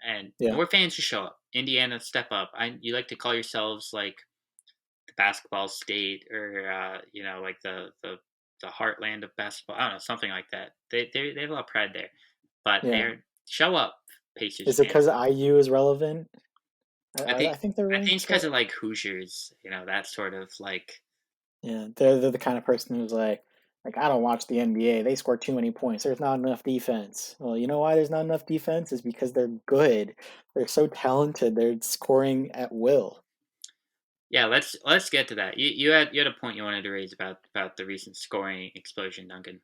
and Yeah. more fans should show up. Indiana, step up. You like to call yourselves like the basketball state, or like the heartland of basketball. I don't know, something like that. They have a lot of pride there, but Yeah. they're show up, Pacers Is it because fans. IU is relevant? I think I think they're I think it's ranked. because of like Hoosiers, that sort of like. Yeah, they're the kind of person who's like I don't watch the NBA. They score too many points. There's not enough defense. Well, you know why there's not enough defense is because they're good. They're so talented. They're scoring at will. Yeah, let's get to that. You had a point you wanted to raise about the recent scoring explosion, Duncan.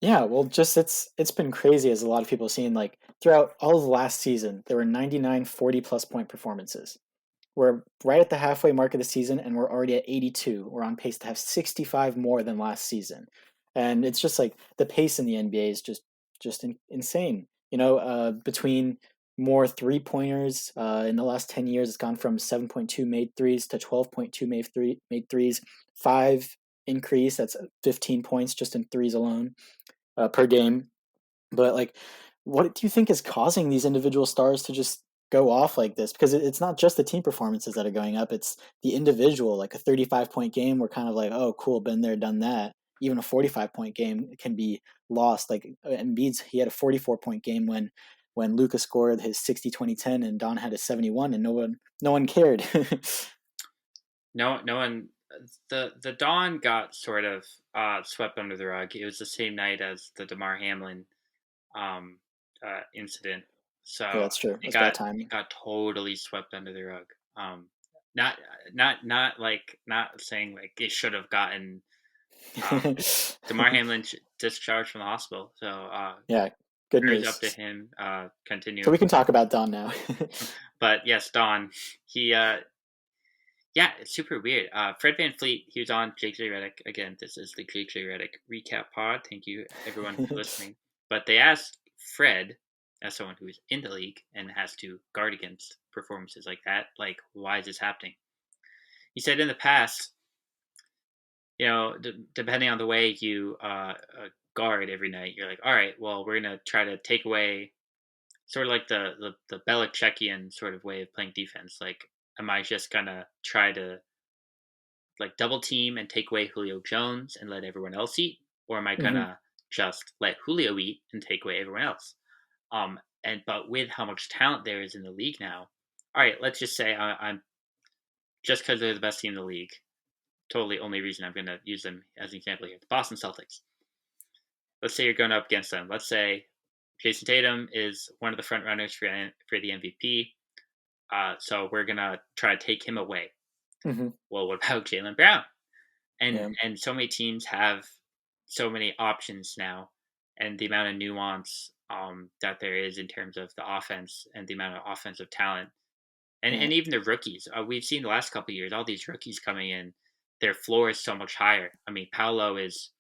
Yeah, well, just it's been crazy as a lot of people have seen like throughout all of last season, there were 99 40+ point performances. We're right at the halfway mark of the season, and we're already at 82. We're on pace to have 65 more than last season, and it's just like the pace in the NBA is just insane. Between more 3 pointers in the last 10 years, it's gone from 7.2 made threes to 12.2 made threes, five increase. That's 15 points just in threes alone per game. But like, what do you think is causing these individual stars to just go off like this? Because it's not just the team performances that are going up; it's the individual. Like a 35-point game, we're kind of like, oh, cool, been there, done that. Even a 45-point game can be lost. Like Embiid's, he had a 44-point game when Luka scored his 60-20-10 and Don had his 71, and no one cared. No one. The Dawn got sort of swept under the rug. It was the same night as the DeMar Hamlin incident, Yeah, so that's true. it That's bad got it timing. got totally swept under the rug. Not not saying like it should have gotten DeMar Hamlin discharged from the hospital. So Yeah, good prayers up to news. him. So Continuing we can forward, talk about Don now. but yes, Don. He Yeah, it's super weird. Fred Van Fleet, he was on Jake J. Reddick. Again, this is the Jake J. Reddick recap pod. Thank you, everyone, for listening. But they asked Fred, as someone who's in the league and has to guard against performances like that, like, why is this happening? He said in the past, depending on the way you guard every night, you're like, all right, well, we're going to try to take away sort of like the Belichickian sort of way of playing defense. Like, am I just going to try to like double team and take away Julio Jones and let everyone else eat, or am I hmm gonna just let Julio eat and take away everyone else? But with how much talent there is in the league now, all right, let's just say I'm just because they're the best team in the league. Totally, only reason I'm gonna use them as an example here: the Boston Celtics. Let's say you're going up against them. Let's say Jason Tatum is one of the front runners for the MVP. So we're gonna try to take him away. hmm Well, what about Jaylen Brown? and Yeah. and so many teams have so many options now, and the amount of nuance that there is in terms of the offense and the amount of offensive talent, and Yeah. even the rookies. We've seen the last couple of years all these rookies coming in their floor is so much higher. I mean, Paolo is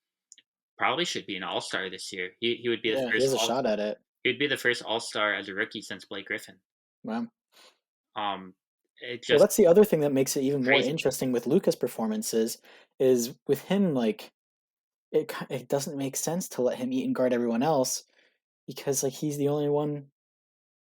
probably should be an all-star this year. He would be the Yeah, he first has a all shot at it. he would be the first all-star as a rookie since Blake Griffin. Wow. Um, it Well, just that's the other thing that makes it even more crazy. interesting with Luka's performances is with him, like it doesn't make sense to let him eat and guard everyone else because like he's the only one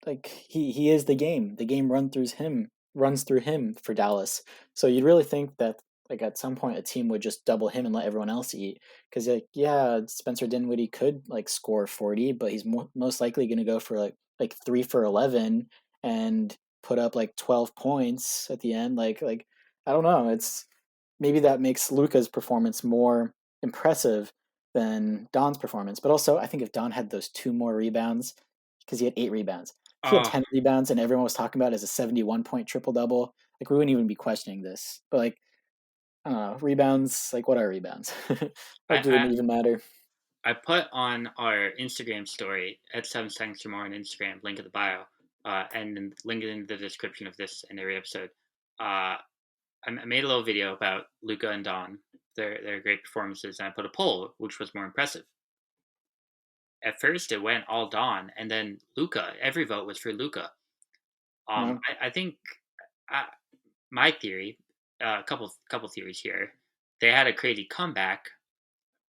like he is the game. The game runs through him for Dallas. So you'd really think that like at some point a team would just double him and let everyone else eat because like yeah, Spencer Dinwiddie could like score 40, but he's most likely going to go for like 3 for 11 and put up like 12 points at the end. Like I don't know. It's maybe that makes Luka's performance more impressive than Don's performance. But also, I think if Don had those two more rebounds, because he had 8 rebounds, if he had Oh, 10 rebounds and everyone was talking about it as a 71-point triple double, like we wouldn't even be questioning this. But like, I don't know, rebounds, like what are rebounds? I, Like, do they I even matter? I put on our Instagram story at 7 seconds or more on Instagram, link in the bio, and then link it in the description of this and every episode. Uh, I made a little video about Luka and Don, their great performances, and I put a poll which was more impressive. At first, it went all Don, and then Luka. Every vote was for Luka. Well, I think uh, my theory, a couple theories here. They had a crazy comeback,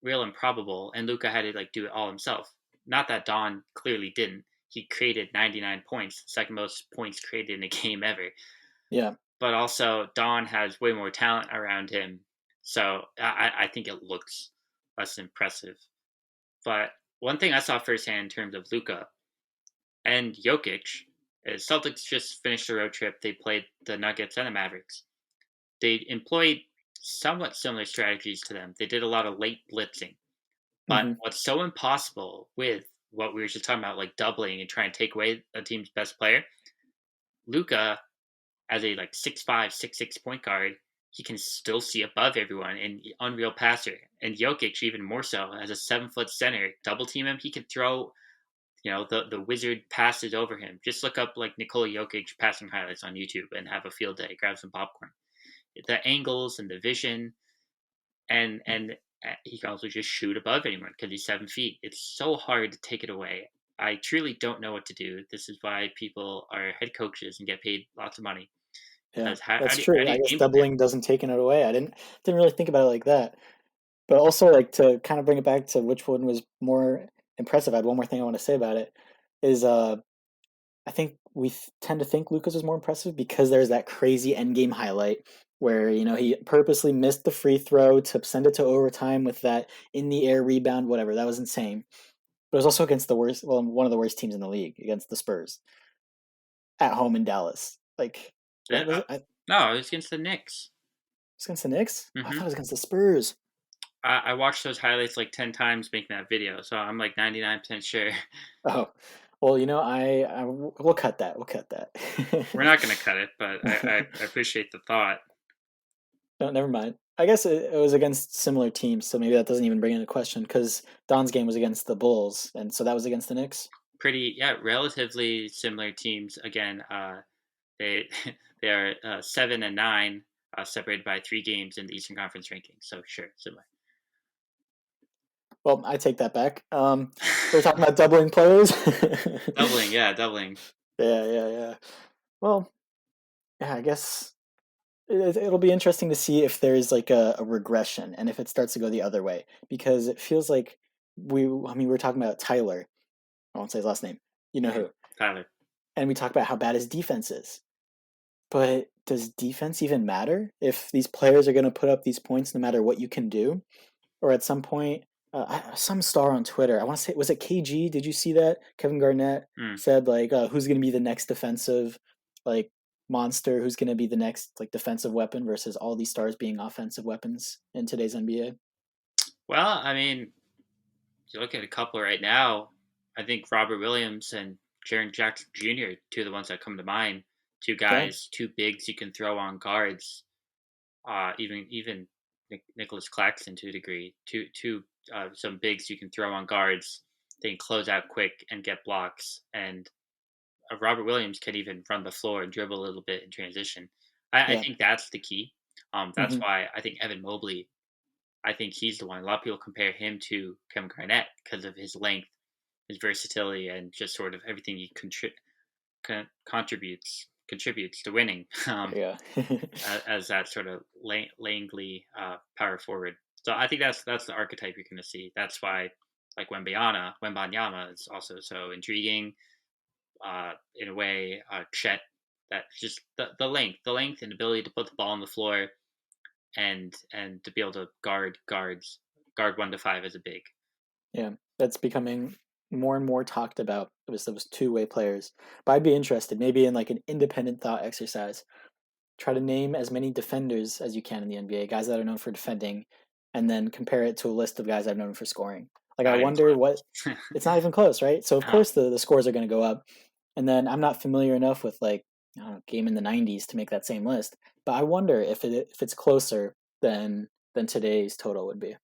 real improbable, and Luka had to like do it all himself. Not that Don clearly didn't. He created 99 points, the second most points created in a game ever. yeah, But also, Don has way more talent around him, so I think it looks less impressive. But one thing I saw firsthand in terms of Luka and Jokic is Celtics just finished the road trip. They played the Nuggets and the Mavericks. They employed somewhat similar strategies to them. They did a lot of late blitzing. But hmm what's so impossible with what we were just talking about, like doubling and trying to take away a team's best player, Luca, as a like 6'5", 6'6" point guard, he can still see above everyone and unreal passer. And Jokic even more so as a 7 foot center. Double team him, he can throw the wizard passes over him. Just look up like Nikola Jokic passing highlights on YouTube and have a field day. Grab some popcorn. The angles and the vision and he can also just shoot above anyone because he's 7 feet. It's so hard to take it away. I truly don't know what to do. This is why people are head coaches and get paid lots of money. yeah, Because that's how true. do I you guess game plan? doubling doesn't take it away. I didn't really think about it like that. But also, like to kind of bring it back to which one was more impressive. I had one more thing I want to say about it. Is I think we tend to think Lucas was more impressive because there's that crazy endgame highlight where he purposely missed the free throw to send it to overtime with that in the air rebound, whatever. That was insane. But it was also against the worst, well, one of the worst teams in the league, against the Spurs at home in Dallas. Like, what was it? I, No, it was against the Knicks. it was against the Knicks. Oh, I thought hmm it was against the Spurs. I watched those highlights like 10 times making that video, so I'm like 99% sure. Oh, well, we'll cut that. We'll cut We're that. not gonna cut it, but I appreciate the thought. No, never mind. I guess it was against similar teams, so maybe that doesn't even bring into question because Don's game was against the Bulls, and so that was against the Knicks. Pretty, yeah, relatively similar teams. Again, they they are 7 and 9, separated by 3 games in the Eastern Conference rankings. So sure, similar. Well, I take that back. We're talking about doubling players. Doubling, yeah, doubling. Yeah, yeah, yeah. Well, yeah, I guess it'll be interesting to see if there's like a regression and if it starts to go the other way because it feels like I mean, we're talking about Tyler. I won't say his last name. You know Mhm. who? Tyler. And we talk about how bad his defense is. But does defense even matter if these players are going to put up these points no matter what you can do? Or at some point, some star on Twitter, I want to say, was it KG? Did you see that? Kevin Garnett Mm. said like, who's going to be the next defensive like monster? Who's going to be the next like defensive weapon versus all these stars being offensive weapons in today's NBA? Well, I mean, you look at a couple right now. I think Robert Williams and Jaren Jackson Jr. Two of the ones that come to mind. Two Yeah, guys, two bigs you can throw on guards. Even Nicholas Claxton to a degree. Two some bigs you can throw on guards. They can close out quick and get blocks. And Robert Williams can even run the floor and dribble a little bit in transition. I yeah, think that's the key. That's Hmm. why I think Evan Mobley, I think he's the one. A lot of people compare him to Kevin Garnett because of his length, his versatility, and just sort of everything he contributes to winning. Yeah. As that sort of Langley power forward. So I think that's the archetype you're going to see. That's why like Wembanyama is also so intriguing. In a way, Chet, that just the length and ability to put the ball on the floor and to be able to guard 1 to 5 as a big. Yeah, that's becoming more and more talked about. It was those two-way players. But I'd be interested, maybe in like an independent thought exercise. Try to name as many defenders as you can in the NBA, guys that are known for defending, and then compare it to a list of guys I've known for scoring. Like I Not even wonder what close. it's not even close, right? So of uh, course the scores are going to go up. And then I'm not familiar enough with like I don't know, game in the 90s to make that same list. But I wonder if it's closer than today's total would be.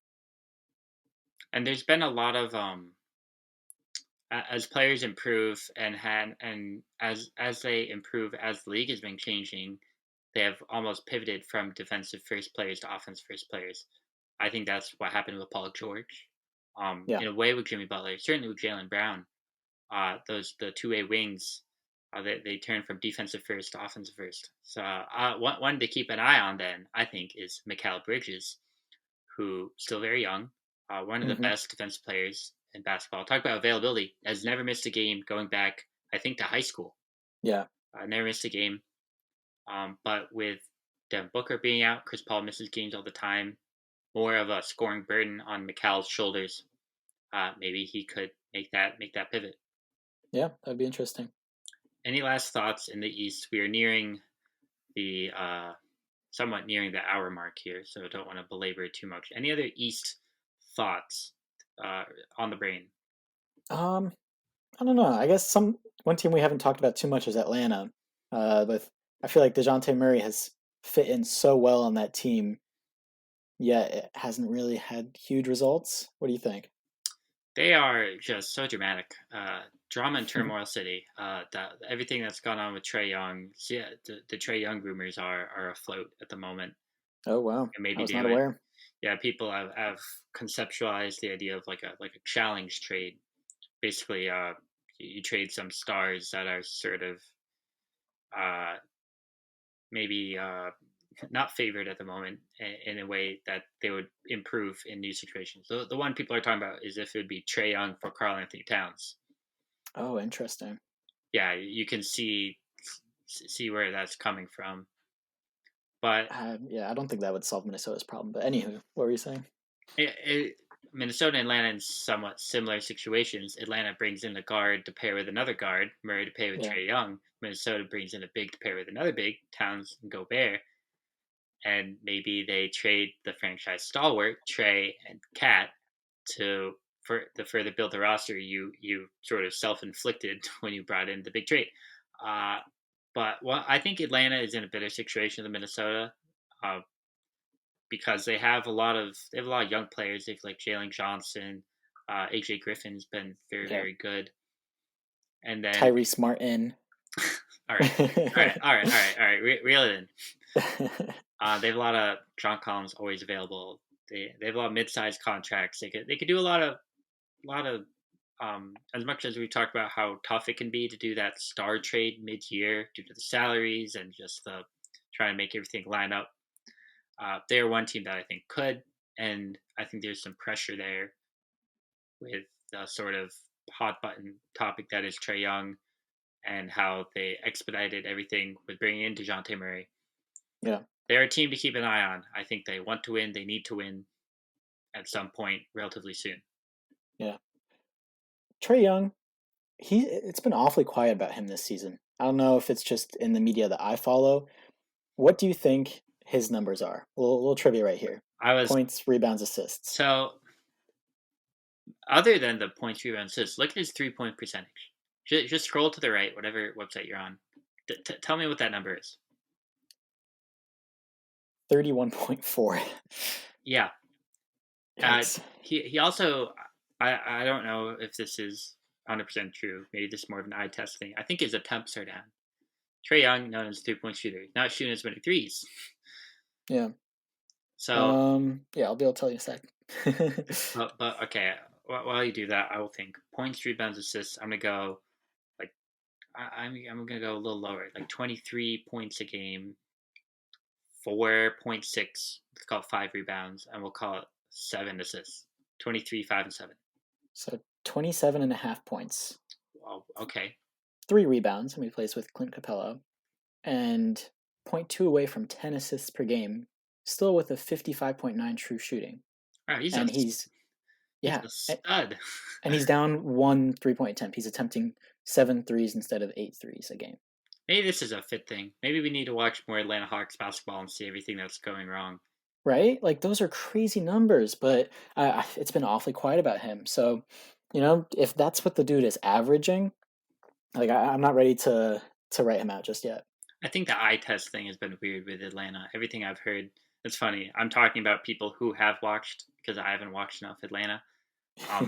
and there's been a lot of as players improve and as they improve as the league has been changing, they have almost pivoted from defensive first players to offensive first players. I think that's what happened with Paul George. Yeah. In a way with Jimmy Butler, certainly with Jalen Brown. Those the 2 way wings, they turn from defensive first to offensive first. So one to keep an eye on then I think is Mikal Bridges, who still very young, one of the Hmm. best defensive players in basketball. Talk about availability. Has never missed a game going back, I think, to high school. Yeah. Never missed a game. But with Devin Booker being out, Chris Paul misses games all the time. More of a scoring burden on McCall's shoulders. Maybe he could make that pivot. Yeah, that'd be interesting. Any last thoughts in the East? We are nearing the somewhat nearing the hour mark here, so don't want to belabor it too much. Any other East thoughts on the brain? Um, I don't know. I guess some one team we haven't talked about too much is Atlanta. But I feel like DeJounte Murray has fit in so well on that team, yet it hasn't really had huge results. What do you think? They are just so dramatic. Drama and turmoil city. Everything that's gone on with Trey Young, yeah, the Trey Young rumors are afloat at the moment, Oh wow, and I maybe was they not would. aware. Yeah, people have conceptualized the idea of like a challenge trade. Basically, you trade some stars that are sort of uh, maybe not favored at the moment in a way that they would improve in new situations. The one people are talking about is if it would be Trey Young for Karl Anthony Towns. Oh, interesting. Yeah, you can see where that's coming from. But Yeah, I don't think that would solve Minnesota's problem. But anywho, what were you saying? Minnesota and Atlanta in somewhat similar situations. Atlanta brings in a guard to pair with another guard, Murray to pair with Yeah, Trey Young. Minnesota brings in a big to pair with another big, Towns and Gobert. And maybe they trade the franchise stalwart, Trey and Cat, to for further build the roster you sort of self inflicted when you brought in the big trade. Uh, but I think Atlanta is in a better situation than Minnesota, uh, because they have a lot of young players. They've like Jalen Johnson, AJ Griffin's been very yeah. very good, and then Tyrese Martin. all right, all right, all right, all right, all right, reel it in. They have a lot of John Collins always available. They have a lot of mid-sized contracts. They could do a lot of as much as we talked about how tough it can be to do that star trade mid-year due to the salaries and just the trying to make everything line up. They're one team that I think could, and I think there's some pressure there with the sort of hot button topic that is Trey Young and how they expedited everything with bringing in DeJounte Murray. Yeah, They're a team to keep an eye on. I think they want to win. They need to win at some point relatively soon. yeah. Trey Young, it's been awfully quiet about him this season. I don't know if it's just in the media that I follow. What do you think his numbers are? A little trivia right here. I was Points, rebounds, assists. so other than the points, rebounds, assists, look at his 3 point percentage. Just scroll to the right, whatever website you're on. Tell me what that number is. 31.4. Yeah. Uh, Yikes. he also, I don't know if this is 100% true. Maybe this is more of an eye test thing. I think his attempts are down. Trey Young, known as 3 point shooter, not shooting as many threes. Yeah. So, Yeah, I'll be able to tell you in a sec. but okay. While you do that, I will think points, rebounds, assists. I'm gonna go like I'm gonna go a little lower, like 23 points a game, 4.6. Let's call it 5 rebounds, and we'll call it 7 assists. 23, 5, and 7. So 27.5 points, Well, okay. 3 rebounds, and we plays with Clint Capella, and zero point 0.2 away from 10 assists per game, still with a 55.9 true shooting. All right, And he's, he's yeah, a stud. and he's down one 3-point attempt. He's attempting 7 threes instead of 8 threes a game. Maybe this is a fit thing. Maybe we need to watch more Atlanta Hawks basketball and see everything that's going wrong. Right? Like those are crazy numbers, but it's been awfully quiet about him. So, if that's what the dude is averaging, like I'm not ready to write him out just yet. I think the eye test thing has been weird with Atlanta. Everything I've heard, it's funny. I'm talking about people who have watched because I haven't watched enough Atlanta.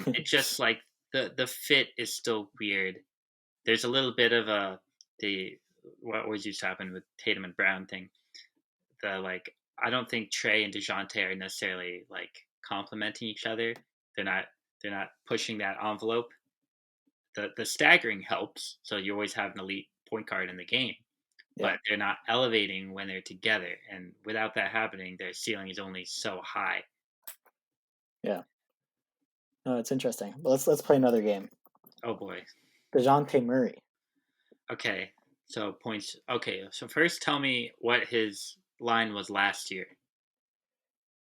It's just like the fit is still weird. There's a little bit of the what always used to happen with Tatum and Brown thing. The like I don't think Trey and DeJounte are necessarily like complementing each other. They're not they're not pushing that envelope. The staggering helps, so you always have an elite point guard in the game, Yeah, but they're not elevating when they're together. And without that happening, their ceiling is only so high. yeah. No, it's interesting. But let's play another game. Oh boy. DeJounte Murray. Okay. So points. Okay. So first, tell me what his line was last year.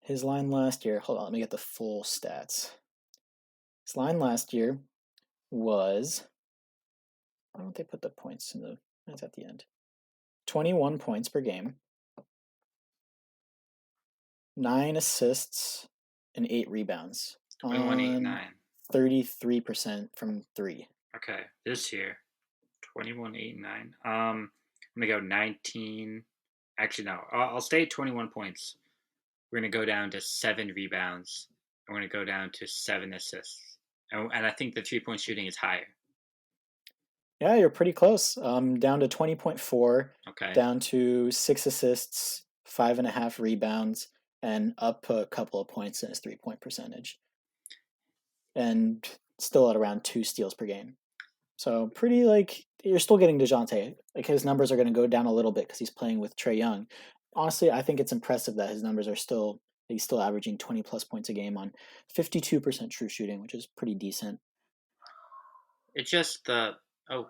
His line last year. Hold on, let me get the full stats. His line last year was. Why don't they put the points in the? That's at the end. 21 points per game, 9 assists, and 8 rebounds 21, 8, on 9. 33% from three. Okay. This year, 21, 8, 9. I'm gonna go 19. Actually, no. I'll stay at 21 points. We're gonna go down to 7 rebounds. We're gonna go down to 7 assists. And I think the 3 point shooting is higher. Yeah, you're pretty close. Down to 20.4, Okay. down to 6 assists, 5.5 rebounds, and up a couple of points in his 3-point percentage. And still at around 2 steals per game. So pretty like you're still getting DeJounte. Like his numbers are going to go down a little bit because he's playing with Trey Young. Honestly, I think it's impressive that his numbers are still he's still averaging 20 plus points a game on 52% true shooting, which is pretty decent. It's just the oh,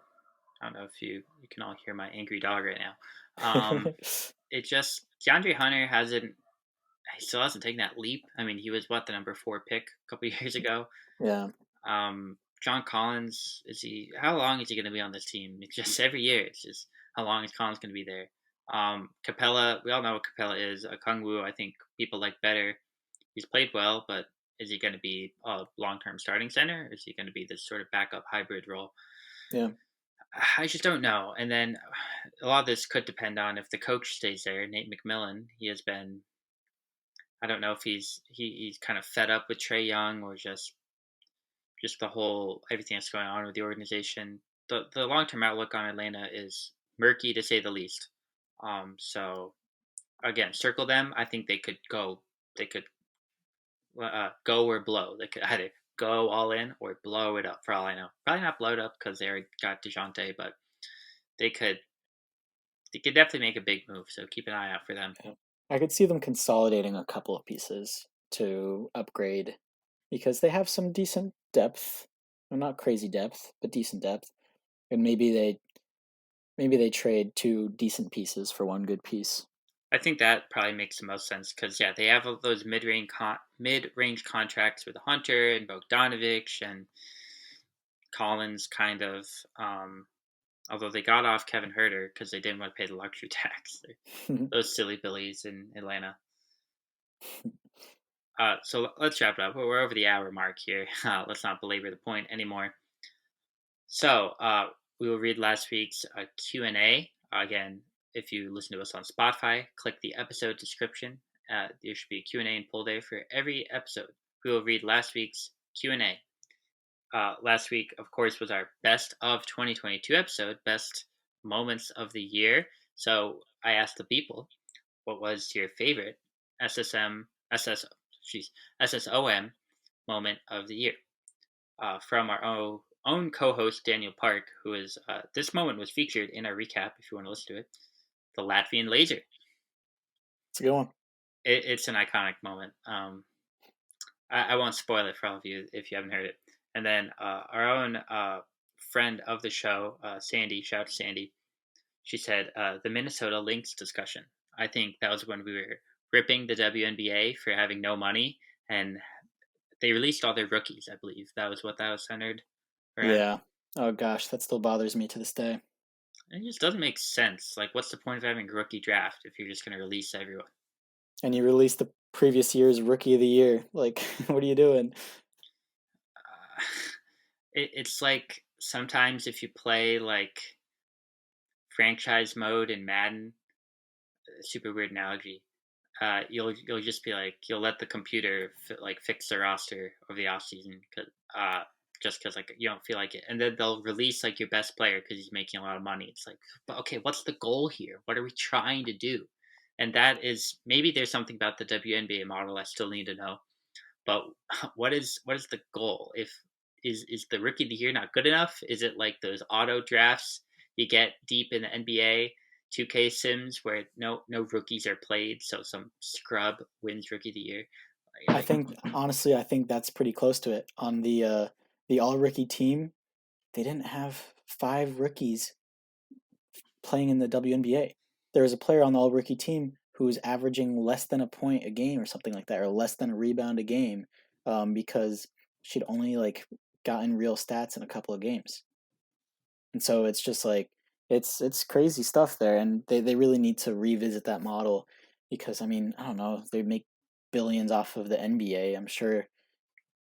I don't know if you can all hear my angry dog right now. It just DeAndre Hunter hasn't he still hasn't taken that leap. I mean, he was what the number 4 pick a couple years ago. Yeah. John Collins is he? How long is he going to be on this team? It's just every year. It's just how long is Collins going to be there? Capella, we all know what Capella is. Kungwu, I think people like better. He's played well, but is he going to be a long-term starting center? Or is he going to be this sort of backup hybrid role? Yeah. I just don't know. And then a lot of this could depend on if the coach stays there. Nate McMillan, he has been. I don't know if he's kind of fed up with Trey Young or just the whole everything that's going on with the organization. The long term outlook on Atlanta is murky to say the least. So again, circle them. I think they could go. They could go or blow. They could either go all in or blow it up. For all I know, probably not blow it up because they already got Dejounte, but they could. They could definitely make a big move. So keep an eye out for them. Yeah. I could see them consolidating a couple of pieces to upgrade because they have some decent depth. Well, not crazy depth, but decent depth. And maybe they trade 2 decent pieces for 1 good piece. I think that probably makes the most sense because yeah, they have all those mid range contracts with Hunter and Bogdanovich and Collins, kind of. Although they got off Kevin Herter because they didn't want to pay the luxury tax. Those silly billies in Atlanta. So let's wrap it up. We're over the hour mark here. Let's not belabor the point anymore. So we will read last week's Q&A. Again, if you listen to us on Spotify, click the episode description. There should be a Q&A and poll there for every episode. We will read last week's Q&A. Last week, of course, was our best of 2022 episode, best moments of the year. So I asked the people, what was your favorite SSM SSOM moment of the year from our own co-host Daniel Park, who is this moment was featured in our recap. If you want to listen to it, the Latvian laser. It's a good one. It's an iconic moment. I won't spoil it for all of you if you haven't heard it. And then our own friend of the show, Sandy, shout out to Sandy. She said the Minnesota Lynx discussion. I think that was when we were ripping the WNBA for having no money, and they released all their rookies. I believe that was what that was centered around. Yeah. Oh gosh, that still bothers me to this day. It just doesn't make sense. Like, what's the point of having a rookie draft if you're just going to release everyone? And you released the previous year's Rookie of the Year. Like, what are you doing? Uh, it's like sometimes if you play like franchise mode in Madden, super weird analogy. You'll just be like you'll let the computer fix the roster over the off season just because like you don't feel like it, and then they'll release like your best player because he's making a lot of money. It's like, but okay, what's the goal here? What are we trying to do? And that is maybe there's something about the WNBA model I still need to know. But what is the goal? If is the rookie of the year not good enough? Is it like those auto drafts you get deep in the NBA 2K Sims where no rookies are played, so some scrub wins rookie of the year? I Like, think honestly, I think that's pretty close to it. On the all rookie team, they didn't have five rookies playing in the WNBA. There was a player on the all rookie team who was averaging less than a point a game or something like that, or less than a rebound a game, because she'd only like gotten real stats in a couple of games. And so it's just like it's crazy stuff there, and they really need to revisit that model because I mean I don't know, they make billions off of the NBA. I'm sure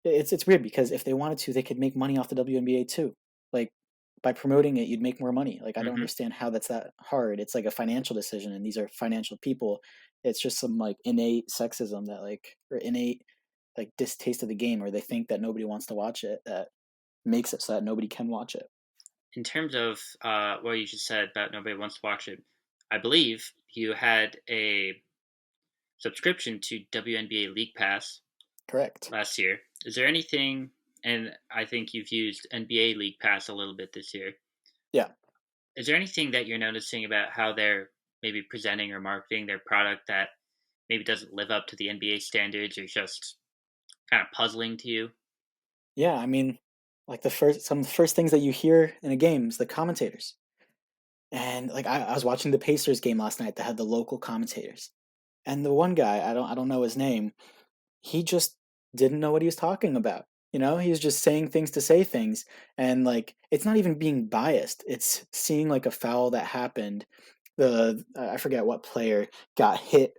it's weird because if they wanted to, they could make money off the WNBA too. Like by promoting it, you'd make more money. Like I don't mm-hmm. understand how that's that hard. It's like a financial decision, and these are financial people. It's just some like innate sexism that like or innate like distaste of the game, or they think that nobody wants to watch it. That makes it so that nobody can watch it. In terms of what you just said about nobody wants to watch it, I believe you had a subscription to WNBA League Pass Correct. last year. Is there anything, and I think you've used NBA League Pass a little bit this year. Yeah. Is there anything that you're noticing about how they're maybe presenting or marketing their product that maybe doesn't live up to the NBA standards or just kind of puzzling to you? Yeah, I mean, like some of the first things that you hear in a game is the commentators. And like I was watching the Pacers game last night that had the local commentators. And the one guy, I don't know his name, he just didn't know what he was talking about. You know, he was just saying things to say things. And like it's not even being biased. It's seeing like a foul that happened. The I forget what player got hit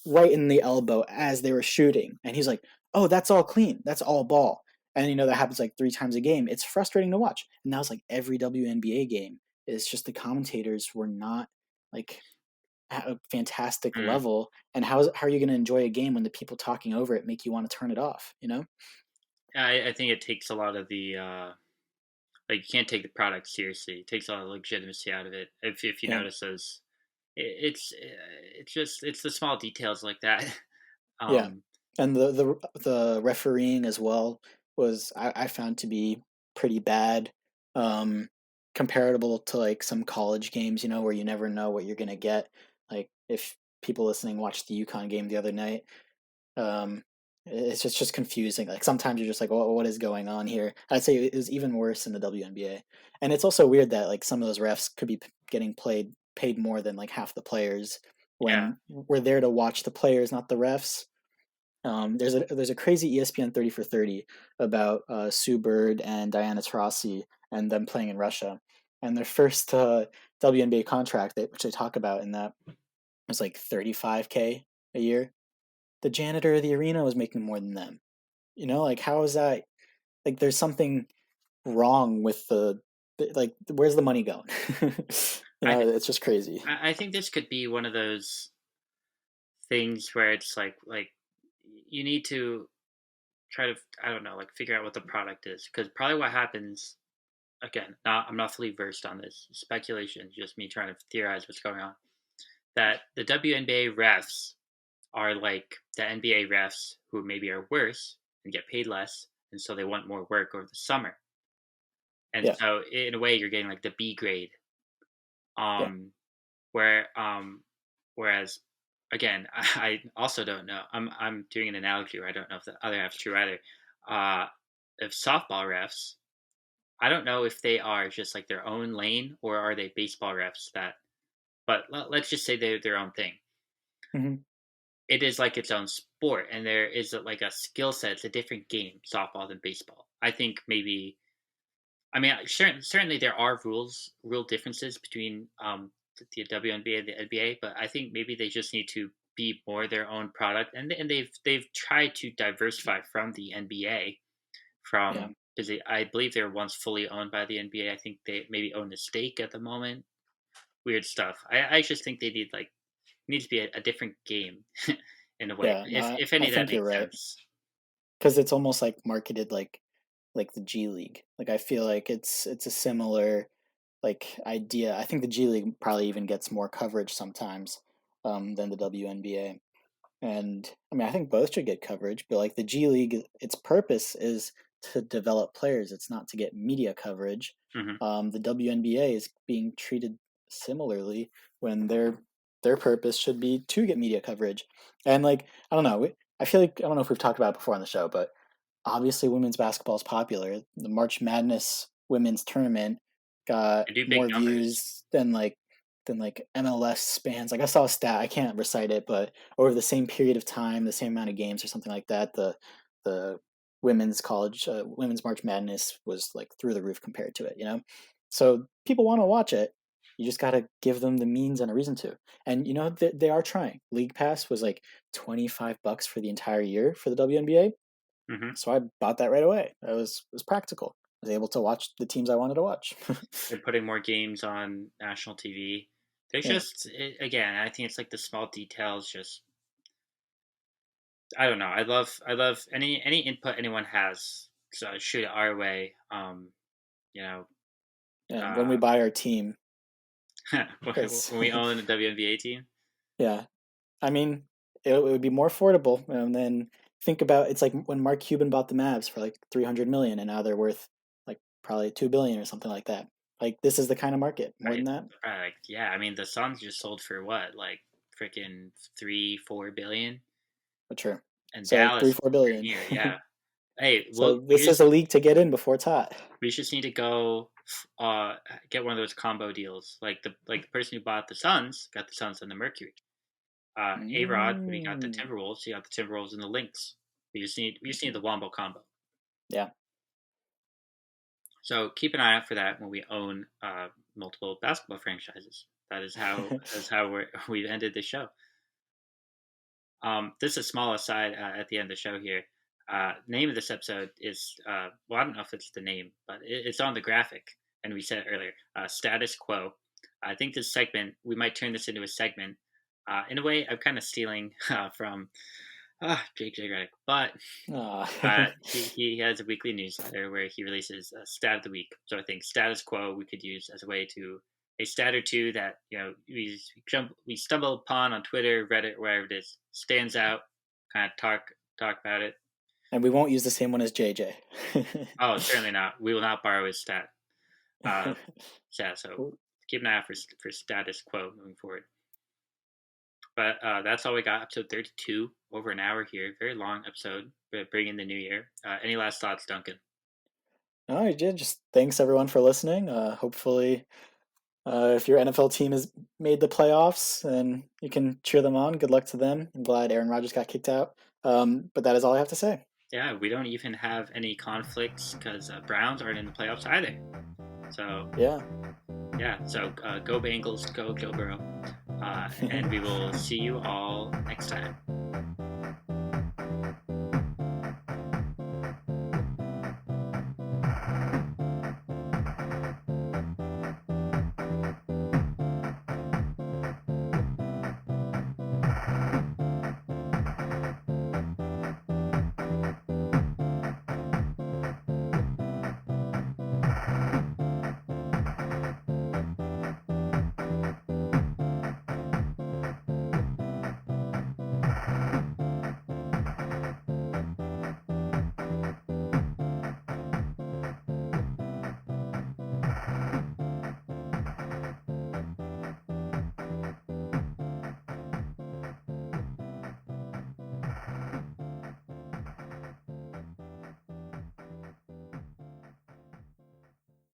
right in the elbow as they were shooting. And he's like, "Oh, that's all clean. That's all ball." And you know that happens like 3 times a game. It's frustrating to watch. And that was like every WNBA game. It's just the commentators were not like at a fantastic Mm. level. And how are you going to enjoy a game when the people talking over it make you want to turn it off? You know? I think it takes a lot of the like you can't take the product seriously. It takes a lot of legitimacy out of it. If you Yeah, notice those, it's just it's the small details like that. yeah. um, And the refereeing as well was I found to be pretty bad. Um, Comparable to like some college games, you know, where you never know what you're gonna get. Like if people listening watched the UConn game the other night, um, it's just confusing. Like sometimes you're just like, what is going on here? I'd say it was even worse in the WNBA, and it's also weird that like some of those refs could be getting paid more than like half the players yeah, when we're there to watch the players, not the refs. There's a crazy ESPN 30 for 30 about Sue Bird and Diana Taurasi and them playing in Russia, and their first WNBA contract, which they talk about in that, was like 35K a year. The janitor of the arena was making more than them. You know, like how is that? Like, there's something wrong with like. Where's the money going? You I know, it's just crazy. I think this could be one of those things where it's like you need to try to I don't know like figure out what the product is because probably what happens again I'm not fully versed on this speculation just me trying to theorize what's going on that the WNBA refs are like the NBA refs who maybe are worse and get paid less, and so they want more work over the summer. And Yeah, so in a way, you're getting like the B grade. yeah. Um, where whereas again, I also don't know. I'm doing an analogy where I don't know if the other half's true either. Uh, if softball refs, I don't know if they are just like their own lane or are they baseball refs that. But let's just say they're their own thing. Hmm. It is like its own sport, and there is like a skill set. It's a different game, softball than baseball. I think maybe. I mean, certainly there are rule differences between the WNBA and the NBA, but I think maybe they just need to be more their own product, and they've tried to diversify from the NBA, Yeah, from because I believe they were once fully owned by the NBA. I think they maybe own a stake at the moment. Weird stuff. I just think they need to be a different game in a way. yeah. No, If I any of that think you're makes right sense. because it's almost like marketed like the G League. Like I feel like it's a similar like idea. I think the G League probably even gets more coverage sometimes than the WNBA. And I mean, I think both should get coverage, but like the G League, its purpose is to develop players. It's not to get media coverage. Hmm. The WNBA is being treated similarly when their purpose should be to get media coverage. And like I don't know, I feel like I don't know if we've talked about it before on the show, but obviously women's basketball is popular. The March Madness women's tournament got They do big more numbers. views than MLS spans. Like I saw a stat, I can't recite it, but over the same period of time, the same amount of games or something like that, the women's March Madness was like through the roof compared to it, you know? So people want to watch it. You just got to give them the means and a reason to. And you know they are trying. League Pass was like $25 for the entire year for the WNBA. Hmm. So I bought that right away. It was practical. I was able to watch the teams I wanted to watch. They're putting more games on national TV. There's Yeah, just again, I think it's like the small details. Just I don't know. I love any input anyone has. So shoot it our way. You know, and when we uh, buy our team, because when we own the WNBA team. yeah, I mean it would be more affordable. And then think about it's like when Mark Cuban bought the Mavs for like 300 million, and now they're worth like probably 2 billion or something like that. Like this is the kind of market. More than Right, that, right. Like, yeah, I mean the Suns just sold for what, like freaking 3-4 billion, but sure. and So three, Dallas four nowhere billion. near. Yeah. Hey, So this is a league to get in before it's hot. we just need to go uh get one of those combo deals. Like the person who bought the Suns got the Suns and the Mercury. A Rod, when he got the Mm. Timberwolves, he got the Timberwolves and the Lynx. We just need the Wombo combo. Yeah. So keep an eye out for that when we own multiple basketball franchises. That's how we've ended the show. This is a small aside at the end of the show here. Name of this episode is well, I don't know if it's the name, but it's on the graphic, and we said it earlier. Status quo. I think this segment we might turn this into a segment. In a way, I'm kind of stealing from Jake Redick, but Ah. he has a weekly newsletter where he releases a stat of the week. So I think status quo we could use as a way to a stat or two that we stumble upon on Twitter, Reddit, wherever it is, stands out. Kind of talk about it. And we won't use the same one as JJ. Oh, certainly not. We will not borrow his stat. Uh, yeah, so keep an eye out for status quo moving forward. But that's all we got. Episode 32, over an hour here. Very long episode, but bringing the new year. Any last thoughts, Duncan? All right, yeah, just thanks everyone for listening. Hopefully, if your NFL team has made the playoffs, then you can cheer them on. Good luck to them. I'm glad Aaron Rodgers got kicked out. But that is all I have to say. Yeah, we don't even have any conflicts because Browns aren't in the playoffs either. So Yeah. yeah, so go Bengals, go Joe Burrow, and we will see you all next time.